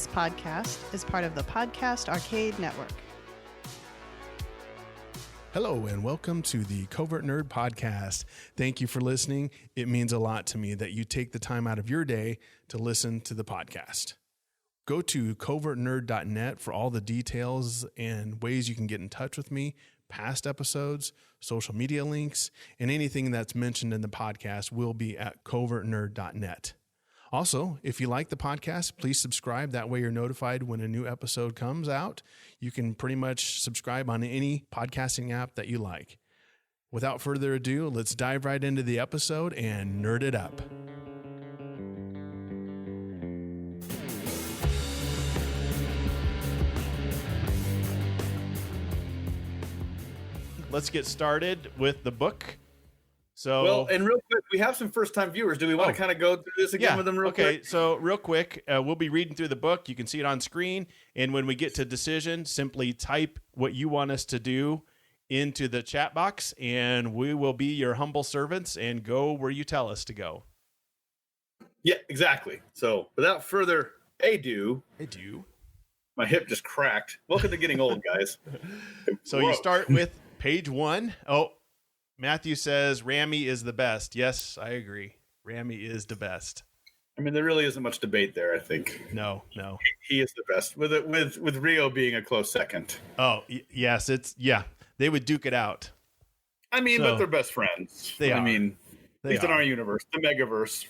This podcast is part of the Podcast Arcade Network. Hello and welcome to the Covert Nerd Podcast. Thank you for listening. It means a lot to me that you take the time out of your day to listen to the podcast. Go to covertnerd.net for all the details and ways you can get in touch with me, past episodes, social media links, and anything that's mentioned in the podcast will be at covertnerd.net. Also, if you like the podcast, please subscribe. That way you're notified when a new episode comes out. You can pretty much subscribe on any podcasting app that you like. Without further ado, let's dive right into the episode and nerd it up. Let's get started with the book. So, and real quick, we have some first-time viewers. Do we want to kind of go through this again with them real quick? Okay, so real quick, we'll be reading through the book. You can see it on screen. And when we get to decision, simply type what you want us to do into the chat box, and we will be your humble servants and go where you tell us to go. Yeah, exactly. So without further ado, my hip just cracked. Welcome to getting old, guys. So you start with page 1. Oh, Matthew says Rami is the best. Yes, I agree. Rami is the best. I mean, there really isn't much debate there, I think. No. He is the best, with Rio being a close second. Oh, yes, they would duke it out. I mean, but they're best friends. They are. I mean, at least in our universe, the Megaverse.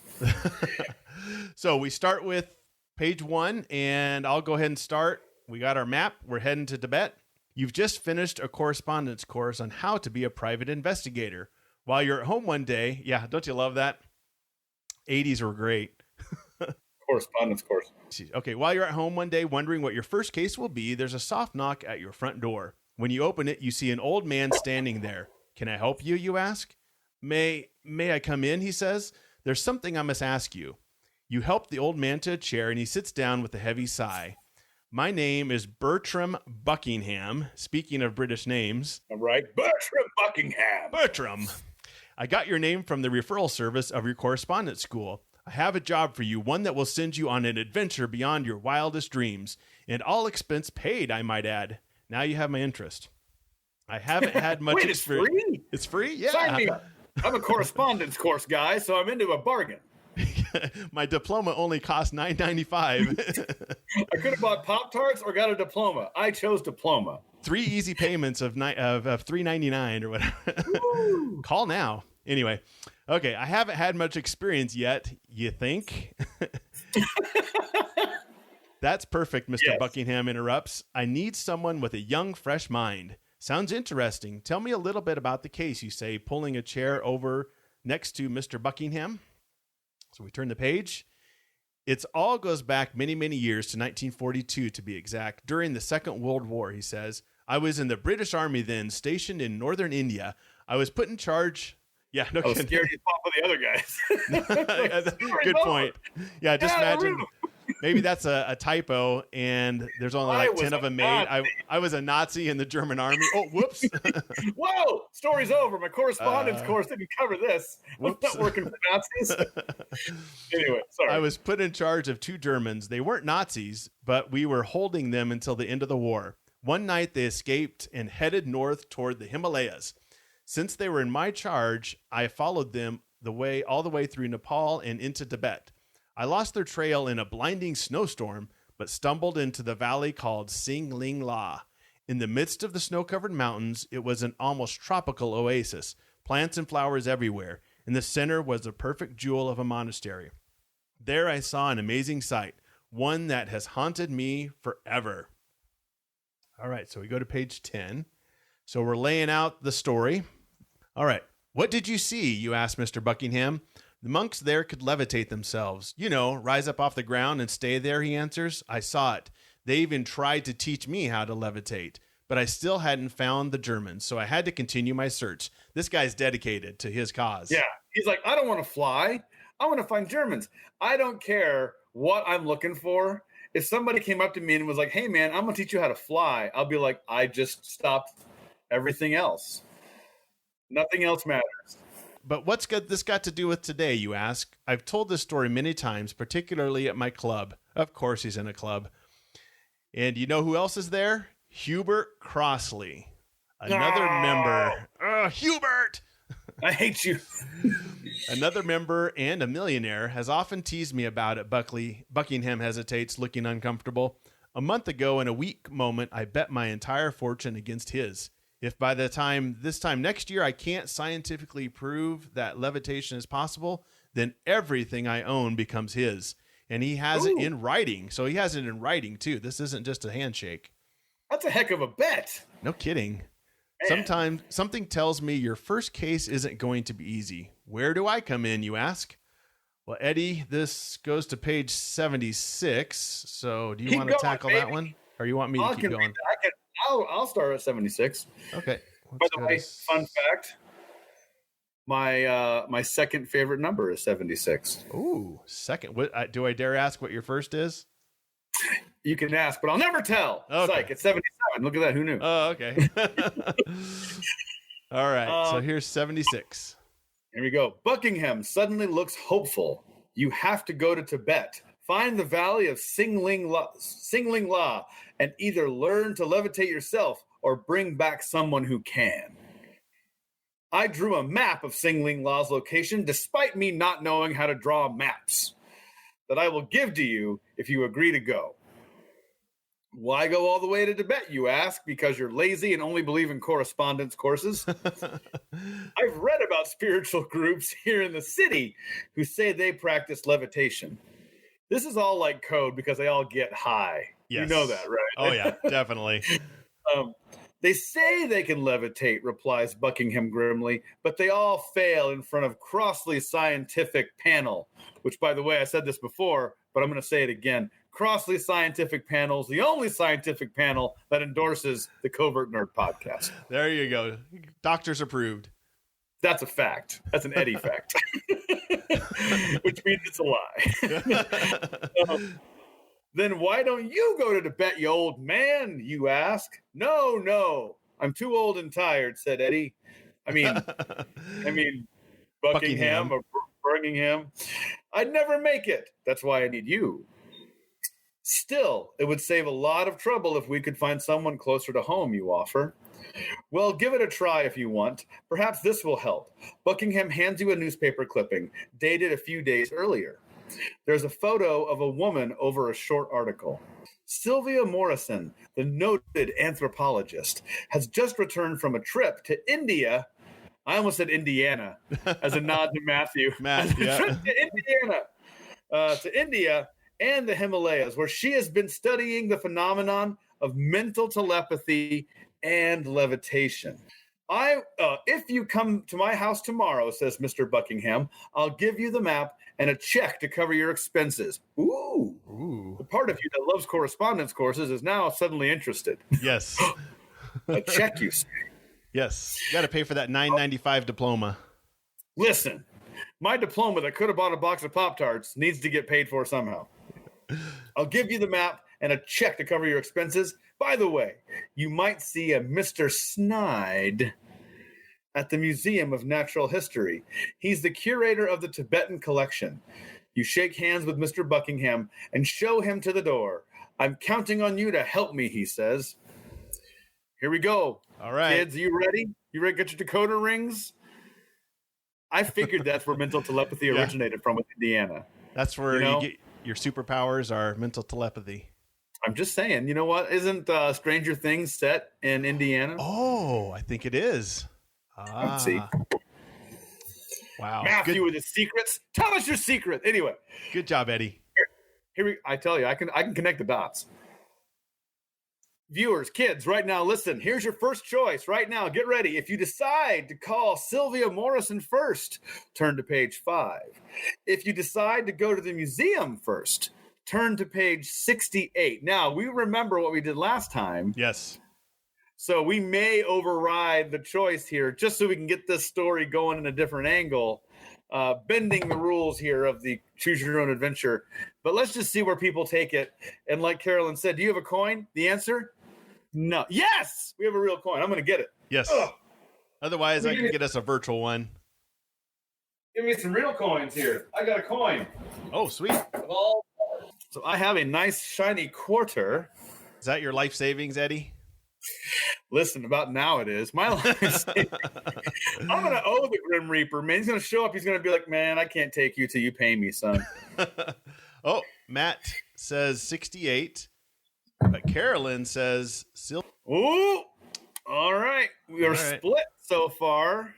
So we start with page 1, and I'll go ahead and start. We got our map. We're heading to Tibet. You've just finished a correspondence course on how to be a private investigator. While you're at home one day, don't you love that? 80s were great. Correspondence course. Okay, while you're at home one day wondering what your first case will be, there's a soft knock at your front door. When you open it, you see an old man standing there. Can I help you, you ask? May I come in, he says. There's something I must ask you. You help the old man to a chair, and he sits down with a heavy sigh. My name is Bertram Buckingham. Speaking of British names. All right. Bertram Buckingham. Bertram. I got your name from the referral service of your correspondence school. I have a job for you, one that will send you on an adventure beyond your wildest dreams. And all expense paid, I might add. Now you have my interest. I haven't had much Wait, experience. It's free? It's free? Yeah. Sign me up. I'm a correspondence course guy, so I'm into a bargain. My diploma only cost $9.95. I could have bought Pop-Tarts or got a diploma. I chose diploma. 3 easy payments of $3.99 or whatever. Call now. Anyway, okay. I haven't had much experience yet. You think? That's perfect, Mr. Yes. Buckingham interrupts. I need someone with a young, fresh mind. Sounds interesting. Tell me a little bit about the case, you say, pulling a chair over next to Mr. Buckingham. So we turn the page. It all goes back many, many years to 1942 to be exact. During the Second World War, he says, I was in the British Army then, stationed in northern India. I was put in charge. Yeah, no I was scared you'd fall for the other guys. Good point. Yeah, just imagine. Maybe that's a typo, and there's only like 10 of them made. I was a Nazi in the German army. Oh, whoops. Whoa, story's over. My correspondence course didn't cover this. Whoops. I'm not working for Nazis. Anyway, sorry. I was put in charge of 2 Germans. They weren't Nazis, but we were holding them until the end of the war. One night they escaped and headed north toward the Himalayas. Since they were in my charge, I followed them all the way through Nepal and into Tibet. I lost their trail in a blinding snowstorm, but stumbled into the valley called Sing Ling La. In the midst of the snow-covered mountains, it was an almost tropical oasis, plants and flowers everywhere. In the center was the perfect jewel of a monastery. There I saw an amazing sight, one that has haunted me forever. All right, so we go to page 10. So we're laying out the story. All right, what did you see, you asked Mr. Buckingham. The monks there could levitate themselves. Rise up off the ground and stay there, he answers. I saw it. They even tried to teach me how to levitate, but I still hadn't found the Germans, so I had to continue my search. This guy's dedicated to his cause. Yeah, he's like, I don't want to fly. I want to find Germans. I don't care what I'm looking for. If somebody came up to me and was like, hey, man, I'm going to teach you how to fly, I'll be like, I just stopped everything else. Nothing else matters. But what's this got to do with today, you ask? I've told this story many times, particularly at my club. Of course he's in a club. And you know who else is there? Hubert Crossley, another member. Hubert! I hate you. Another member and a millionaire has often teased me about it. Buckingham hesitates, looking uncomfortable. A month ago, in a weak moment, I bet my entire fortune against his. If by this time next year I can't scientifically prove that levitation is possible, then everything I own becomes his. And he has it in writing. So he has it in writing, too. This isn't just a handshake. That's a heck of a bet. No kidding. Man. Sometimes something tells me your first case isn't going to be easy. Where do I come in, you ask? Well, Eddie, this goes to page 76. So do you want to tackle that one? Or you want me to keep going? I'll start at 76. Okay. By the way, fun fact, my second favorite number is 76. Ooh, second. What, do I dare ask what your first is? You can ask, but I'll never tell. Okay. Psych, it's 77. Look at that. Who knew? Oh, okay. All right. So here's 76. Here we go. Buckingham suddenly looks hopeful. You have to go to Tibet. Find the valley of Singling La, and either learn to levitate yourself or bring back someone who can. I drew a map of Singling La's location despite me not knowing how to draw maps that I will give to you if you agree to go. Why go all the way to Tibet, you ask? Because you're lazy and only believe in correspondence courses? I've read about spiritual groups here in the city who say they practice levitation. This is all like code because they all get high. Yes. You know that, right? Oh, yeah, definitely. They say they can levitate, replies Buckingham grimly, but they all fail in front of Crossley's scientific panel, which, by the way, I said this before, but I'm going to say it again. Crossley Scientific Panel is the only scientific panel that endorses the Covert Nerd podcast. There you go. Doctors approved. That's a fact. That's an Eddie fact. Which means it's a lie. Then why don't you go to Tibet, you old man, you ask? No. I'm too old and tired, said Eddie. I mean Buckingham or Birmingham. I'd never make it. That's why I need you. Still, it would save a lot of trouble if we could find someone closer to home, you offer. Well, give it a try if you want. Perhaps this will help. Buckingham hands you a newspaper clipping, dated a few days earlier. There's a photo of a woman over a short article. Sylvia Morrison, the noted anthropologist, has just returned from a trip to India. I almost said Indiana as a nod to Matthew. Trip to India and the Himalayas, where she has been studying the phenomenon of mental telepathy and levitation. If you come to my house tomorrow, says Mr. Buckingham, I'll give you the map and a check to cover your expenses. Ooh. The part of you that loves correspondence courses is now suddenly interested. Yes. A check, you say? Yes. You got to pay for that $9.95 diploma. Listen, my diploma that could have bought a box of Pop-Tarts needs to get paid for somehow. I'll give you the map and a check to cover your expenses. By the way, you might see a Mr. Snide at the Museum of Natural History. He's the curator of the Tibetan collection. You shake hands with Mr. Buckingham and show him to the door. I'm counting on you to help me, he says. Here we go. All right. Kids, you ready? You ready to get your decoder rings? I figured that's where mental telepathy originated from, with Indiana. That's where you get your superpowers are mental telepathy. I'm just saying, you know what? Isn't Stranger Things set in Indiana? Oh, I think it is. Let's see. Wow. Matthew with his secrets. Tell us your secret. Anyway. Good job, Eddie. I tell you, I can connect the dots. Viewers, kids, right now, listen. Here's your first choice. Right now, get ready. If you decide to call Sylvia Morrison first, turn to page 5. If you decide to go to the museum first, turn to page 68. Now, we remember what we did last time. Yes. So we may override the choice here just so we can get this story going in a different angle, bending the rules here of the choose your own adventure. But let's just see where people take it. And like Carolyn said, do you have a coin? The answer? No. Yes! We have a real coin. I'm going to get it. Yes. Ugh. Otherwise, I can get us a virtual one. Give me some real coins here. I got a coin. Oh, sweet. So I have a nice shiny quarter. Is that your life savings, Eddie? Listen, about now it is. My life is I'm going to owe the Grim Reaper, man. He's going to show up. He's going to be like, man, I can't take you till you pay me, son. Oh, Matt says 68, but Carolyn says Ooh, all right. We are split so far.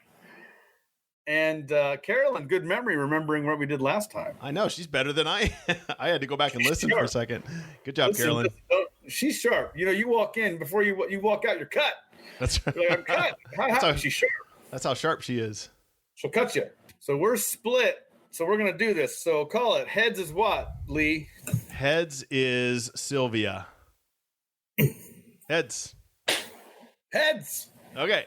And Carolyn, good memory, remembering what we did last time. I know, she's better than I. I had to go back and listen for a second. Good job, Carolyn. She's sharp. You know, you walk in, before you walk out, you're cut. That's right. You're like, I'm cut. She's sharp. That's how sharp she is. She'll cut you. So we're split. So we're going to do this. So call it. Heads is what, Lee? Heads is Sylvia. Heads. Heads. Okay.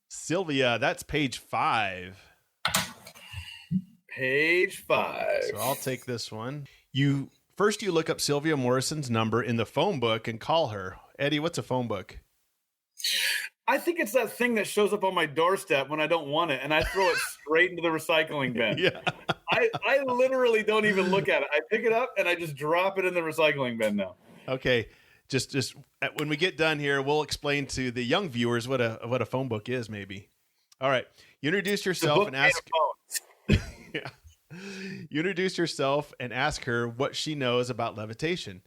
Sylvia, that's page 5. Page 5. So I'll take this one. You look up Sylvia Morrison's number in the phone book and call her. Eddie, what's a phone book? I think it's that thing that shows up on my doorstep when I don't want it, and I throw it straight into the recycling bin. Yeah. I literally don't even look at it. I pick it up and I just drop it in the recycling bin now. Okay. Just when we get done here, we'll explain to the young viewers what a phone book is, maybe. All right. You introduce yourself and ask. Yeah. You introduce yourself and ask her what she knows about levitation.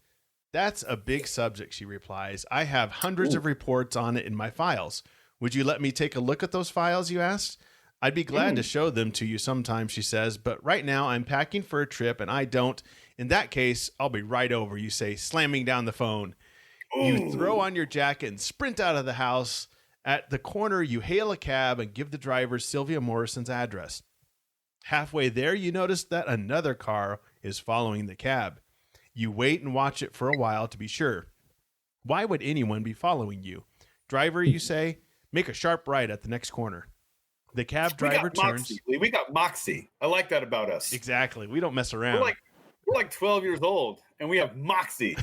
That's a big subject, she replies. I have hundreds of reports on it in my files. Would you let me take a look at those files, you asked? I'd be glad to show them to you sometime, she says, but right now I'm packing for a trip and I don't. In that case, I'll be right over, you say, slamming down the phone. You throw on your jacket and sprint out of the house. At the corner, you hail a cab and give the driver Sylvia Morrison's address. Halfway there, you notice that another car is following the cab. You wait and watch it for a while to be sure. Why would anyone be following you? Driver, you say, make a sharp right at the next corner. The cab driver turns. We got moxie. I like that about us. Exactly. We don't mess around. We're like 12 years old, and we have moxie.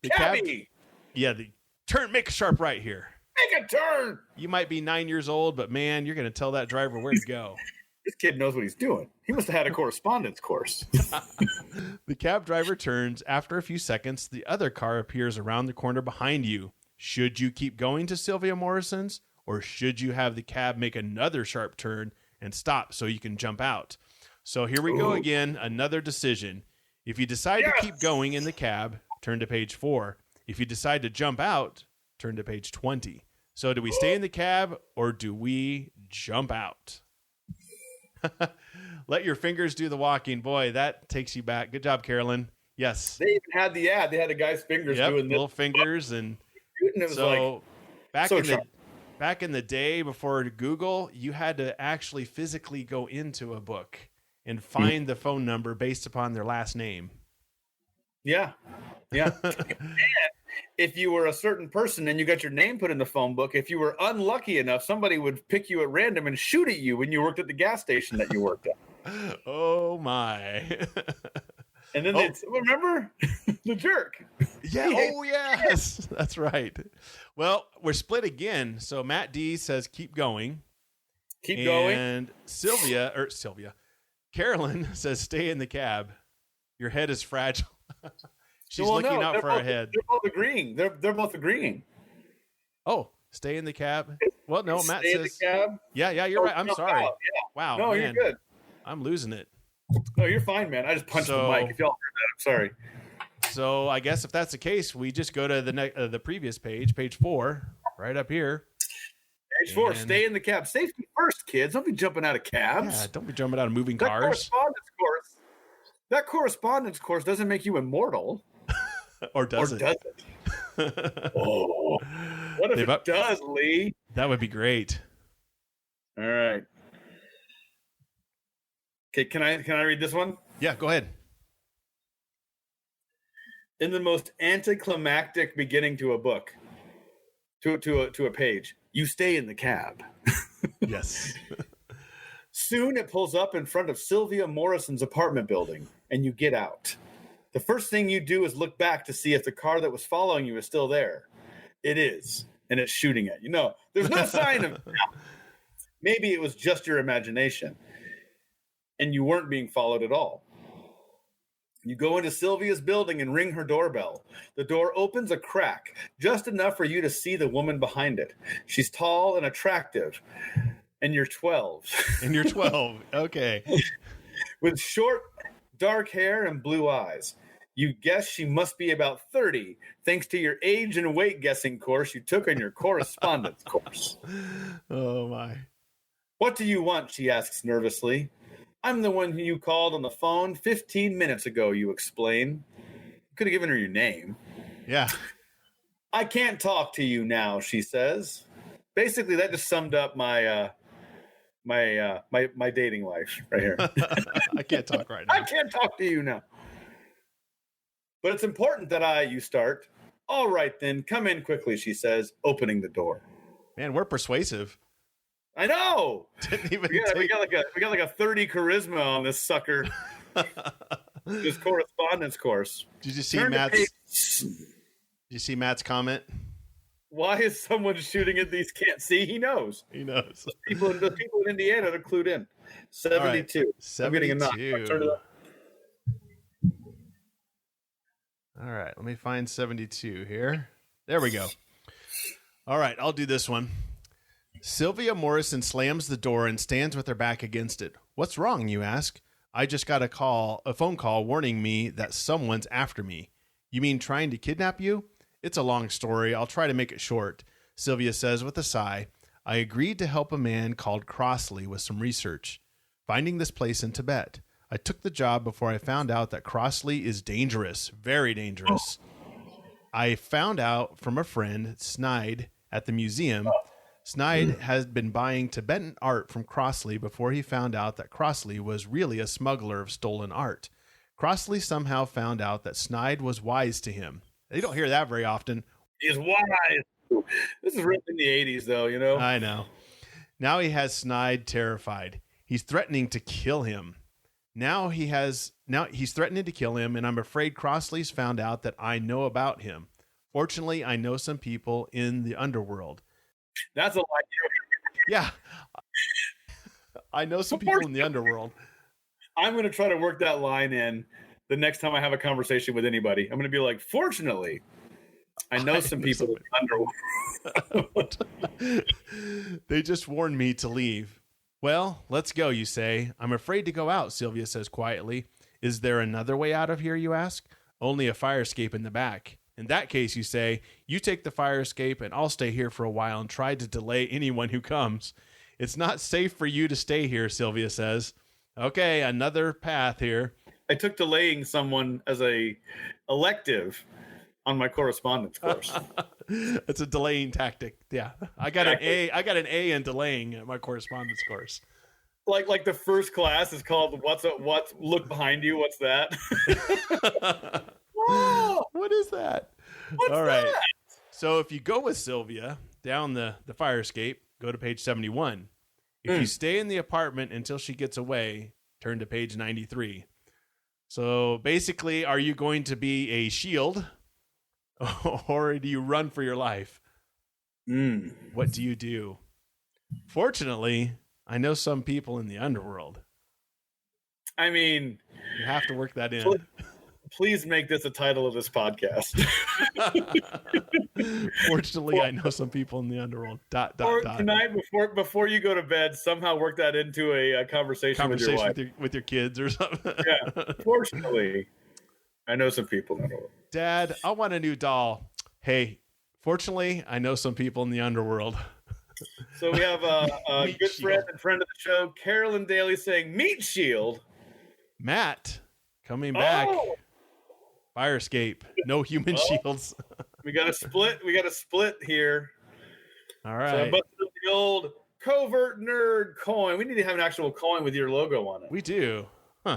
Cabby. Make a sharp right here. Make a turn. You might be 9 years old, but man, you're going to tell that driver where to go. This kid knows what he's doing. He must have had a correspondence course. The cab driver turns. After a few seconds, the other car appears around the corner behind you. Should you keep going to Sylvia Morrison's, or should you have the cab make another sharp turn and stop so you can jump out? So here we go again, another decision. If you decide to keep going in the cab, turn to page 4. If you decide to jump out, turn to page 20. So do we stay in the cab or do we jump out? Let your fingers do the walking. Boy, that takes you back. Good job, Carolyn. Yes. They even had the ad. They had a guy's fingers doing this. Little fingers. And it was so back in the day before Google, you had to actually physically go into a book and find the phone number based upon their last name. Yeah. And if you were a certain person and you got your name put in the phone book, if you were unlucky enough, somebody would pick you at random and shoot at you when you worked at the gas station that you worked at. Oh, my. And then remember the jerk? Yeah. Oh, yes. That's right. Well, we're split again. So Matt D says, keep going. Keep going. And Carolyn says, stay in the cab. Your head is fragile. She's looking out for her head. They're both agreeing. They're both agreing. Oh, stay in the cab. Well, no, Matt says. Stay in the cab. Yeah, you're right. I'm sorry. Yeah. Wow. No, man. you're good. I'm losing it. No, you're fine, man. I just punched the mic. If y'all heard that, I'm sorry. So I guess if that's the case, we just go to the previous page, page 4, right up here. Page 4, stay in the cab. Safety first, kids. Don't be jumping out of cabs. Yeah, don't be jumping out of moving cars. That correspondence course doesn't make you immortal. Or does it? Oh, what if it does, Lee? That would be great. All right. Okay, can I read this one? Yeah, go ahead. In the most anticlimactic beginning to a book, to a page, you stay in the cab. Yes. Soon it pulls up in front of Sylvia Morrison's apartment building, and you get out. The first thing you do is look back to see if the car that was following you is still there. It is, and it's shooting at you. No, there's no sign of it. Maybe it was just your imagination, and you weren't being followed at all. You go into Sylvia's building and ring her doorbell. The door opens a crack, just enough for you to see the woman behind it. She's tall and attractive, and you're 12. And you're 12. Okay. With short, dark hair and blue eyes. You guess she must be about 30, thanks to your age and weight guessing course you took on your correspondence course. Oh, my. What do you want? She asks nervously. I'm the one who you called on the phone 15 minutes ago, you explain. You could have given her your name. Yeah. I can't talk to you now, she says. Basically, that just summed up my my dating life right here. I can't talk right now. I can't talk to you now. But it's important that you start. All right, then, come in quickly, she says, opening the door. Man, we're persuasive. I know. Didn't even We got like a 30 charisma on this sucker. This correspondence course. Did you see Matt's comment? Why is someone shooting at these can't see? He knows. He knows. The people in Indiana are clued in. 72. Right. 72. I'm getting a knock. Turn it up. All right, let me find 72 here. There we go. All right, I'll do this one. Sylvia Morrison slams the door and stands with her back against it. What's wrong, you ask? I just got a phone call warning me that someone's after me. You mean trying to kidnap you? It's a long story. I'll try to make it short. Sylvia says with a sigh, I agreed to help a man called Crossley with some research, finding this place in Tibet. I took the job before I found out that Crossley is dangerous, very dangerous. I found out from a friend, Snide, at the museum. Snide has been buying Tibetan art from Crossley before he found out that Crossley was really a smuggler of stolen art. Crossley somehow found out that Snide was wise to him. You don't hear that very often. He's wise. This is written in the 80s, though, you know? I know. Now he has Snide terrified. He's threatening to kill him. Now he's threatening to kill him, and I'm afraid Crossley's found out that I know about him. Fortunately, I know some people in the underworld. That's a lie. Yeah. I know some people in the underworld. I'm going to try to work that line in the next time I have a conversation with anybody. I'm going to be like, fortunately, I know some people in the underworld. They just warned me to leave. Well, let's go, you say. I'm afraid to go out, Sylvia says quietly. Is there another way out of here, you ask? Only a fire escape in the back. In that case, you say, you take the fire escape and I'll stay here for a while and try to delay anyone who comes. It's not safe for you to stay here, Sylvia says. Okay, another path here. I took delaying someone as a elective on my correspondence course. It's a delaying tactic. Yeah. I got an A in delaying at my correspondence course. Like the first class is called what's look behind you, what's that? Whoa! What is that? What's All right. that? So if you go with Sylvia down the fire escape, go to page 71. If you stay in the apartment until she gets away, turn to page 93. So basically, are you going to be a shield or do you run for your life? What do you do? Fortunately, I know some people in the underworld. I mean, you have to work that in. Please make this a title of this podcast. Fortunately, I know some people in the underworld. Or tonight, before you go to bed, somehow work that into a conversation with your wife. With your kids or something. Yeah. Fortunately, I know some people in the underworld. Dad, I want a new doll. Hey, fortunately, I know some people in the underworld. So we have a good friend and friend of the show, Carolyn Daly, saying, "Meat Shield." Matt, coming back. Oh! Fire escape. No human shields. We got a split. We got a split here. All right. So I busted up the old Covert Nerd coin. We need to have an actual coin with your logo on it. We do. Huh.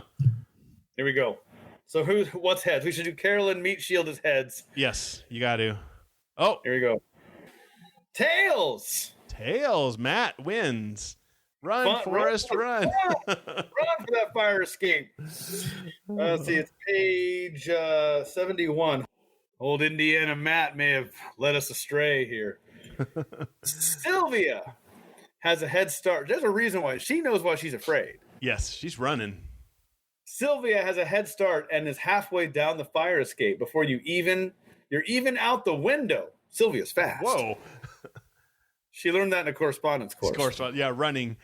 Here we go. So what's heads? We should do Carolyn Meat Shield as heads. Yes, you got to. Oh. Here we go. Tails. Matt wins. Run, Forrest, run. Run for that fire escape. Let's see, it's page 71. Old Indiana Matt may have led us astray here. Sylvia has a head start. There's a reason why. She knows why she's afraid. Yes, she's running. Sylvia has a head start and is halfway down the fire escape before you're even out the window. Sylvia's fast. Whoa. She learned that in a correspondence course. Yeah, running.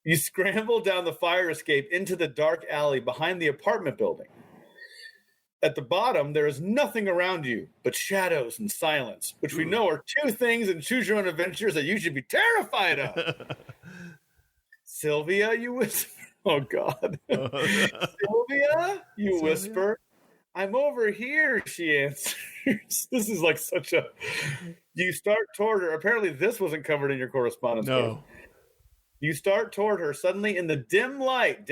You scramble down the fire escape into the dark alley behind the apartment building. At the bottom, there is nothing around you but shadows and silence, which we know are two things in Choose Your Own Adventures that you should be terrified of. Sylvia, you whisper. Oh, God. Sylvia, you whisper. I'm over here, she answers. This is like such a... You start toward her. Apparently, this wasn't covered in your correspondence. No. You start toward her. Suddenly, in the dim light,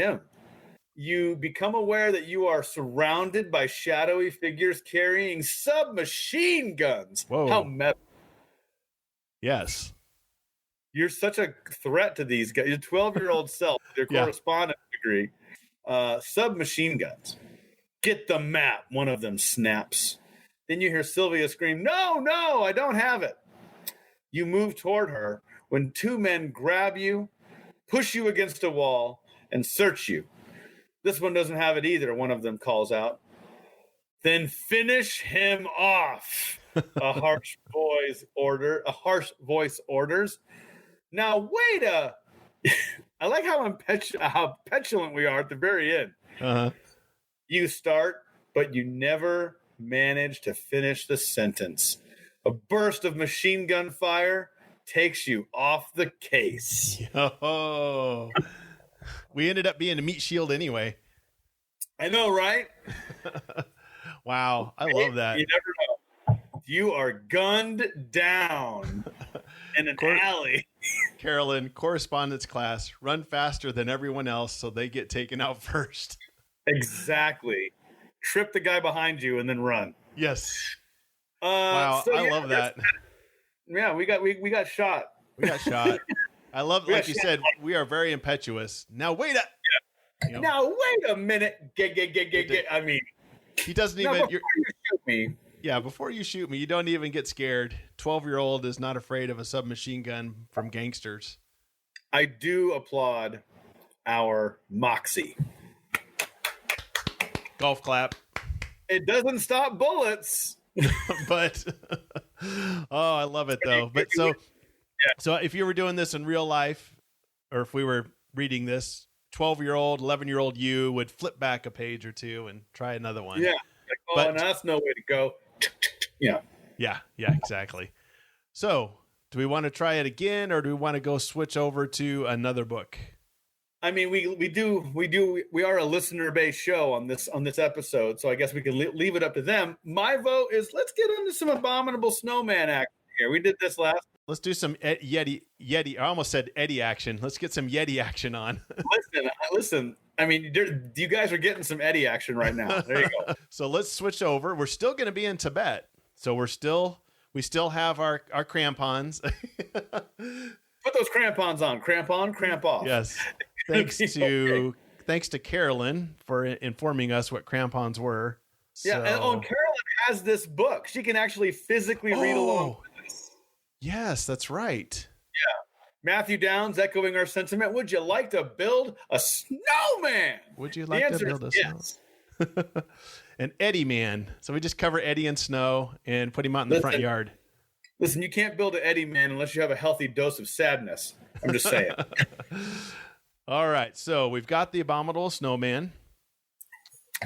you become aware that you are surrounded by shadowy figures carrying submachine guns. Whoa. How metal. Yes. You're such a threat to these guys. Your 12-year-old self, with your correspondence degree. Submachine guns. Get the map, one of them snaps. Then you hear Sylvia scream, no, I don't have it. You move toward her when two men grab you, push you against a wall, and search you. This one doesn't have it either, one of them calls out. Then finish him off, a harsh voice orders. Now, wait a... I like how petulant we are at the very end. Uh-huh. You start, but you never manage to finish the sentence. A burst of machine gun fire takes you off the case. Oh, we ended up being a meat shield anyway. I know, right? Wow, I love that. You never know. You are gunned down in an alley. Carolyn, correspondence class, run faster than everyone else so they get taken out first. Exactly. Trip the guy behind you and then run. Yes. Wow, so, I love that. Yeah, we got shot. We got shot. I love, like you said, we are very impetuous. Now wait a Now wait a minute. I mean, he doesn't even. Before you shoot me. Yeah, before you shoot me, you don't even get scared. 12-year-old is not afraid of a submachine gun from gangsters. I do applaud our moxie. Golf clap. It doesn't stop bullets. But oh, I love it though. But so if you were doing this in real life, or if we were reading this, 12-year-old, 11-year-old you would flip back a page or two and try another one. Yeah. But that's no way to go. Yeah, exactly. So do we want to try it again, or do we want to go switch over to another book? I mean, we are a listener-based show on this episode, so I guess we can leave it up to them. My vote is let's get into some Abominable Snowman action here. We did this last. Let's do some Yeti. I almost said Eddie action. Let's get some Yeti action on. Listen. I mean, you guys are getting some Eddie action right now. There you go. So let's switch over. We're still going to be in Tibet, so we still have our crampons. Put those crampons on. Cramp on, cramp off. Yes. Thanks to Carolyn for informing us what crampons were. Yeah, and Carolyn has this book. She can actually physically read along with this. Yes, that's right. Yeah. Matthew Downs echoing our sentiment. Would you like to build a snowman? Would you like to build a snowman? An Eddie man. So we just cover Eddie in snow and put him out in the front yard. Listen, you can't build an Eddie man unless you have a healthy dose of sadness. I'm just saying. All right, so we've got The Abominable Snowman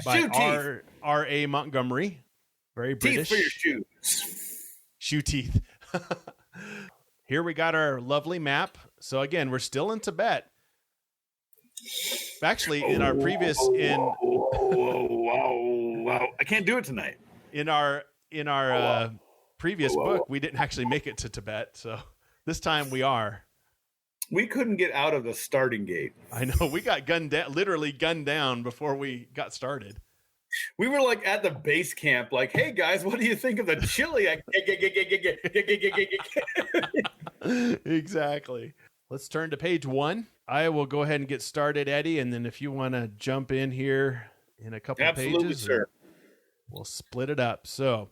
by R.A. Montgomery. Very British. Teeth for your shoes. Shoe teeth. Here we got our lovely map. So again, we're still in Tibet. Actually, in our previous wow. I can't do it tonight. In our previous book, we didn't actually make it to Tibet. So this time we are. We couldn't get out of the starting gate. I know. We got literally gunned down before we got started. We were like at the base camp, like, hey guys, what do you think of the chili? Exactly. Let's turn to page 1. I will go ahead and get started, Eddie, and then if you want to jump in here in a couple of pages, sir. We'll split it up. So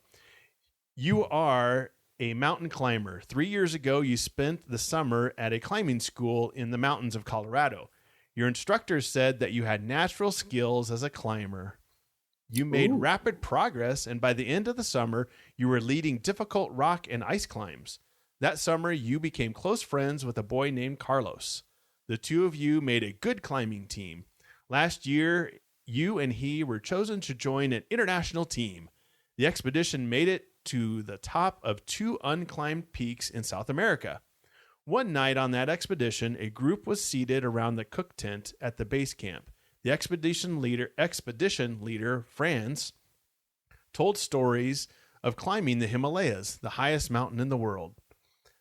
you are a mountain climber. 3 years ago, you spent the summer at a climbing school in the mountains of Colorado. Your instructors said that you had natural skills as a climber. You made rapid progress, and by the end of the summer, you were leading difficult rock and ice climbs. That summer, you became close friends with a boy named Carlos. The two of you made a good climbing team. Last year, you and he were chosen to join an international team. The expedition made it to the top of 2 unclimbed peaks in South America. One night on that expedition, a group was seated around the cook tent at the base camp. The expedition leader, Franz, told stories of climbing the Himalayas, the highest mountain in the world.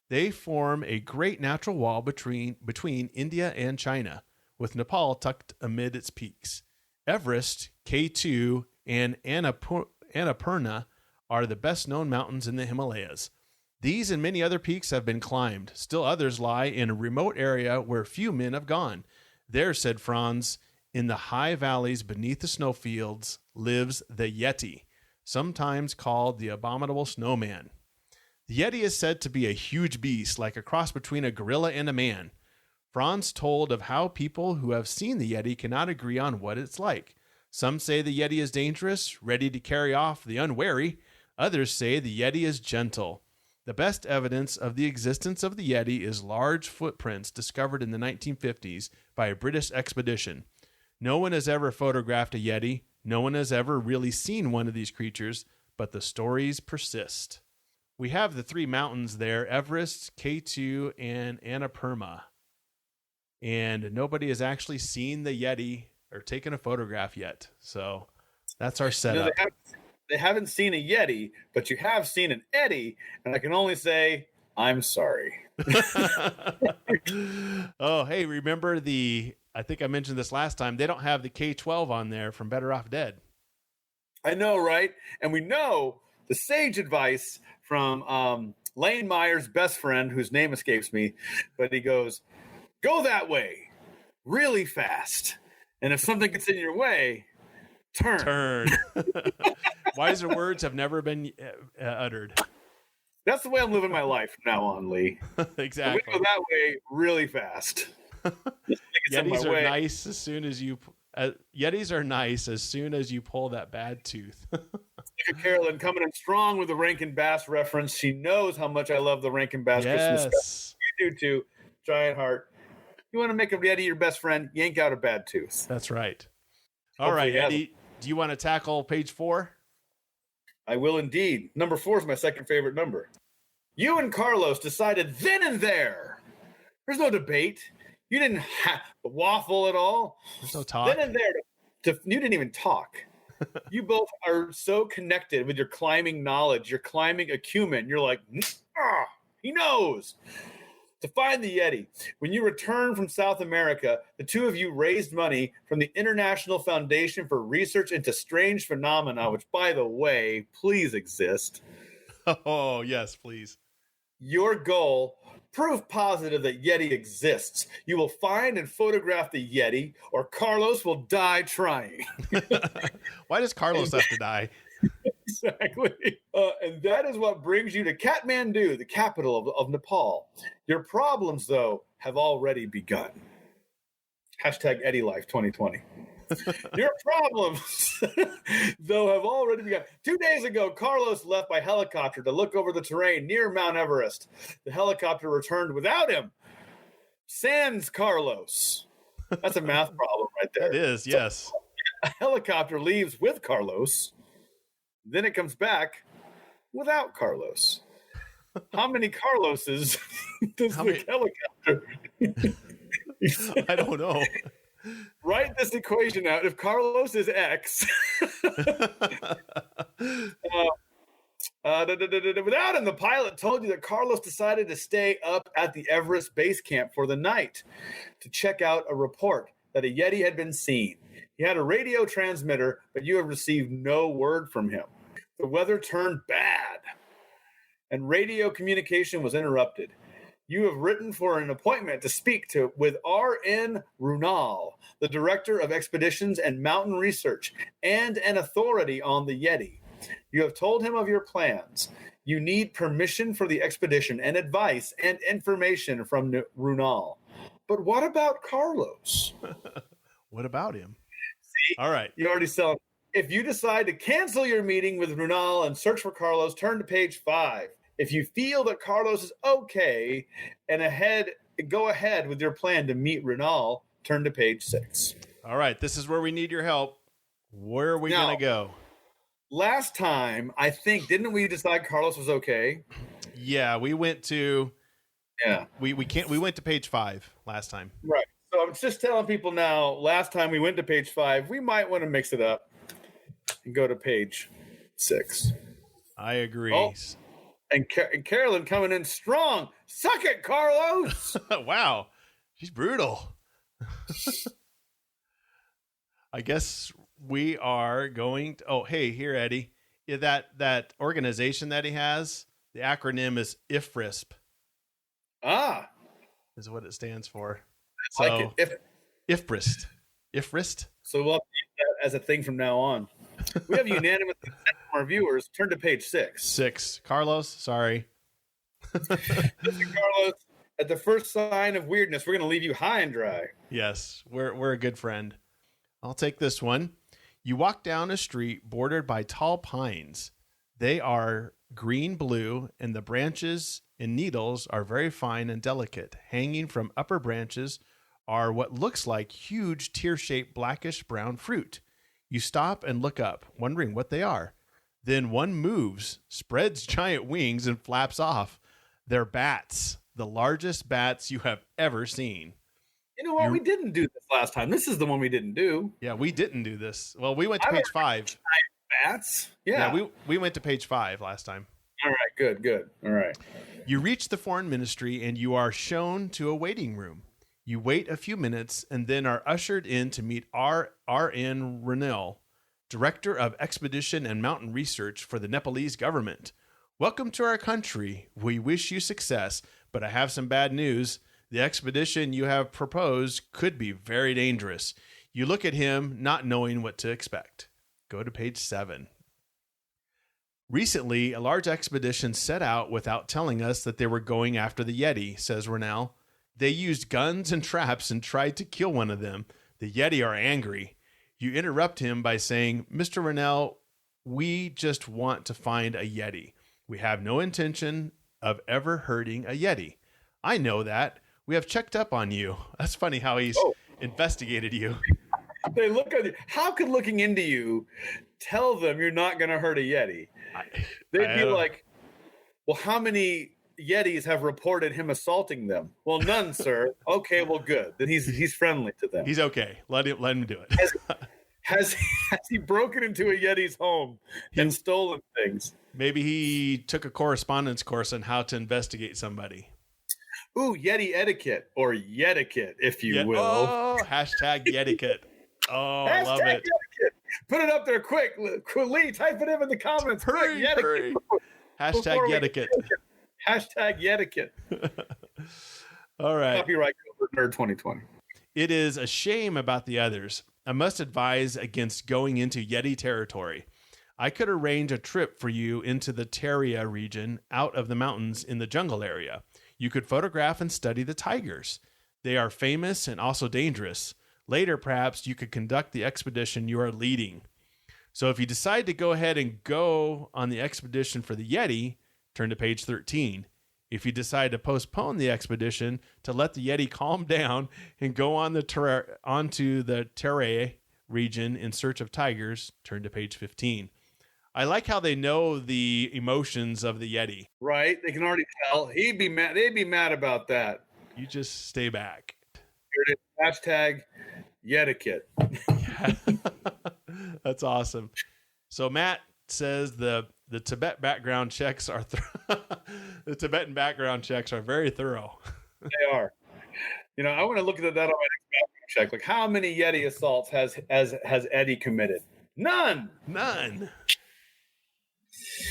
They form a great natural wall between India and China, with Nepal tucked amid its peaks. Everest, K2, and Annapurna are the best-known mountains in the Himalayas. These and many other peaks have been climbed. Still others lie in a remote area where few men have gone. There, said Franz, in the high valleys beneath the snowfields lives the Yeti, sometimes called the Abominable Snowman. The Yeti is said to be a huge beast, like a cross between a gorilla and a man. Franz told of how people who have seen the Yeti cannot agree on what it's like. Some say the Yeti is dangerous, ready to carry off the unwary. Others say the Yeti is gentle. The best evidence of the existence of the Yeti is large footprints discovered in the 1950s by a British expedition. No one has ever photographed a Yeti. No one has ever really seen one of these creatures, but the stories persist. We have the 3 mountains there, Everest, K2, and Annapurna. And nobody has actually seen the Yeti or taken a photograph yet. So that's our setup. They haven't seen a Yeti, but you have seen an Eddie, and I can only say, I'm sorry. Oh, hey, remember I think I mentioned this last time, they don't have the K-12 on there from Better Off Dead. I know, right? And we know the sage advice from Lane Meyer's best friend, whose name escapes me, but he goes, go that way really fast. And if something gets in your way, turn. Wiser words have never been uttered. That's the way I'm living my life from now on, Lee. Exactly. I'm gonna go that way really fast. Yetis are nice as soon as you pull that bad tooth. Carolyn coming in strong with the Rankin Bass reference. She knows how much I love the Rankin Bass Christmas special. You do too. Giant heart. You want to make a Yeti your best friend, yank out a bad tooth. That's right. All right, Eddie, do you want to tackle page 4? I will indeed. Number 4 is my second favorite number. You and Carlos decided then and there. There's no debate. You didn't waffle at all. There's no talk. Then and there, you didn't even talk. You both are so connected with your climbing knowledge, your climbing acumen. You're like, he knows. To find the Yeti. When you returned from South America, the two of you raised money from the International Foundation for Research into Strange Phenomena, which, by the way, please exist. Oh, yes, please. Your goal, proof positive that Yeti exists. You will find and photograph the Yeti, or Carlos will die trying. Why does Carlos have to die? Exactly. And that is what brings you to Kathmandu, the capital of Nepal. Your problems, though, have already begun. Hashtag Eddie Life 2020. Your problems, though, have already begun. 2 days ago, Carlos left by helicopter to look over the terrain near Mount Everest. The helicopter returned without him. Sans Carlos. That's a math problem right there. That is, yes. So, a helicopter leaves with Carlos. Then it comes back without Carlos. How many Carloses does helicopter? I don't know. Write this equation out. If Carlos is X, without him, the pilot told you that Carlos decided to stay up at the Everest base camp for the night to check out a report that a Yeti had been seen. He had a radio transmitter, but you have received no word from him. The weather turned bad, and radio communication was interrupted. You have written for an appointment to speak with R.N. Runal, the Director of Expeditions and Mountain Research, and an authority on the Yeti. You have told him of your plans. You need permission for the expedition and advice and information from Runal. But what about Carlos? What about him? See? All right. You already sell. If you decide to cancel your meeting with Runal and search for Carlos, turn to page 5. If you feel that Carlos is okay and go ahead with your plan to meet Runal, turn to page 6. All right. This is where we need your help. Where are we going to go? Last time, I think, didn't we decide Carlos was okay? Yeah, we went to. Yeah. We went to page 5 last time. Right. So I'm just telling people now, last time we went to page 5, we might want to mix it up and go to page 6. I agree. Oh, and Carolyn coming in strong. Suck it, Carlos. Wow. She's brutal. I guess we are going to, oh, hey, here, Eddie. Yeah, that organization that he has, the acronym is IFRISP. Is what it stands for. So, like it. IFRISP. IFRISP. So we'll use that as a thing from now on. We have unanimous consent from our viewers. Turn to page 6. 6. Carlos, sorry. Listen, Carlos, at the first sign of weirdness, we're going to leave you high and dry. Yes, we're a good friend. I'll take this one. You walk down a street bordered by tall pines. They are green-blue, and the branches and needles are very fine and delicate. Hanging from upper branches are what looks like huge tear-shaped blackish-brown fruit. You stop and look up, wondering what they are. Then one moves, spreads giant wings, and flaps off. They're bats, the largest bats you have ever seen. You know what? We didn't do this last time. This is the one we didn't do. Yeah, we didn't do this. Well, we went to page 5. Bats? Yeah. We went to page 5 last time. All right, good. All right. You reach the foreign ministry and you are shown to a waiting room. You wait a few minutes and then are ushered in to meet R.N. Renell, Director of Expedition and Mountain Research for the Nepalese government. Welcome to our country. We wish you success, but I have some bad news. The expedition you have proposed could be very dangerous. You look at him, not knowing what to expect. Go to page 7. Recently, a large expedition set out without telling us that they were going after the Yeti, says Renell. They used guns and traps and tried to kill one of them. The Yeti are angry. You interrupt him by saying, Mr. Renell, we just want to find a Yeti. We have no intention of ever hurting a Yeti. I know that. We have checked up on you. That's funny how he's investigated you. They look at you. How could looking into you tell them you're not going to hurt a Yeti? They'd be like, well, how many Yetis have reported him assaulting them? Well, none, sir. Okay, well, good. Then he's friendly to them. He's okay. Let him do it. Has he broken into a Yeti's home and stolen things? Maybe he took a correspondence course on how to investigate somebody. Ooh, Yeti etiquette or Yetiquette, if you will. Oh, hashtag Yetiquette. Oh, I love it. Etiquette. Put it up there quick. Lee, type it in the comments. Hurry. Hashtag Yetiquette. Hashtag Yetiquette. All right. Copyright Nerd 2020. It is a shame about the others. I must advise against going into Yeti territory. I could arrange a trip for you into the Teria region out of the mountains in the jungle area. You could photograph and study the tigers. They are famous and also dangerous. Later, perhaps you could conduct the expedition you are leading. So if you decide to go ahead and go on the expedition for the Yeti, turn to page 13. If you decide to postpone the expedition to let the Yeti calm down and go on onto the Terai region in search of tigers, turn to page 15. I like how they know the emotions of the Yeti. Right. They can already tell. He'd be mad. They'd be mad about that. You just stay back. Here it is. Hashtag Yetiquette. That's awesome. So Matt says the Tibet background checks are the Tibetan background checks are very thorough. They are. You know, I want to look at that on my next background check. Like, how many Yeti assaults has Eddie committed? None.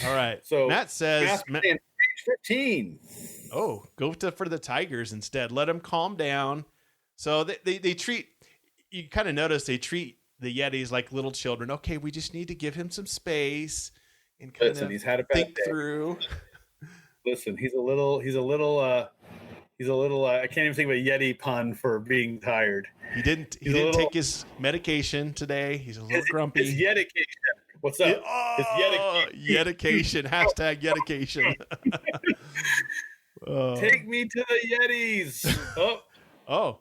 All right. So Matt says page 15. Oh, go for the tigers instead. Let them calm down. So they treat, you kind of notice they treat the Yetis like little children. Okay, we just need to give him some space and kind of he's had a bad think day. through. Listen, he's a little He's a little. I can't even think of a Yeti pun for being tired. He didn't take his medication today. He's a little grumpy. His Yetication. What's up? His Yetication. Hashtag Yetication. Take me to the Yetis. Oh,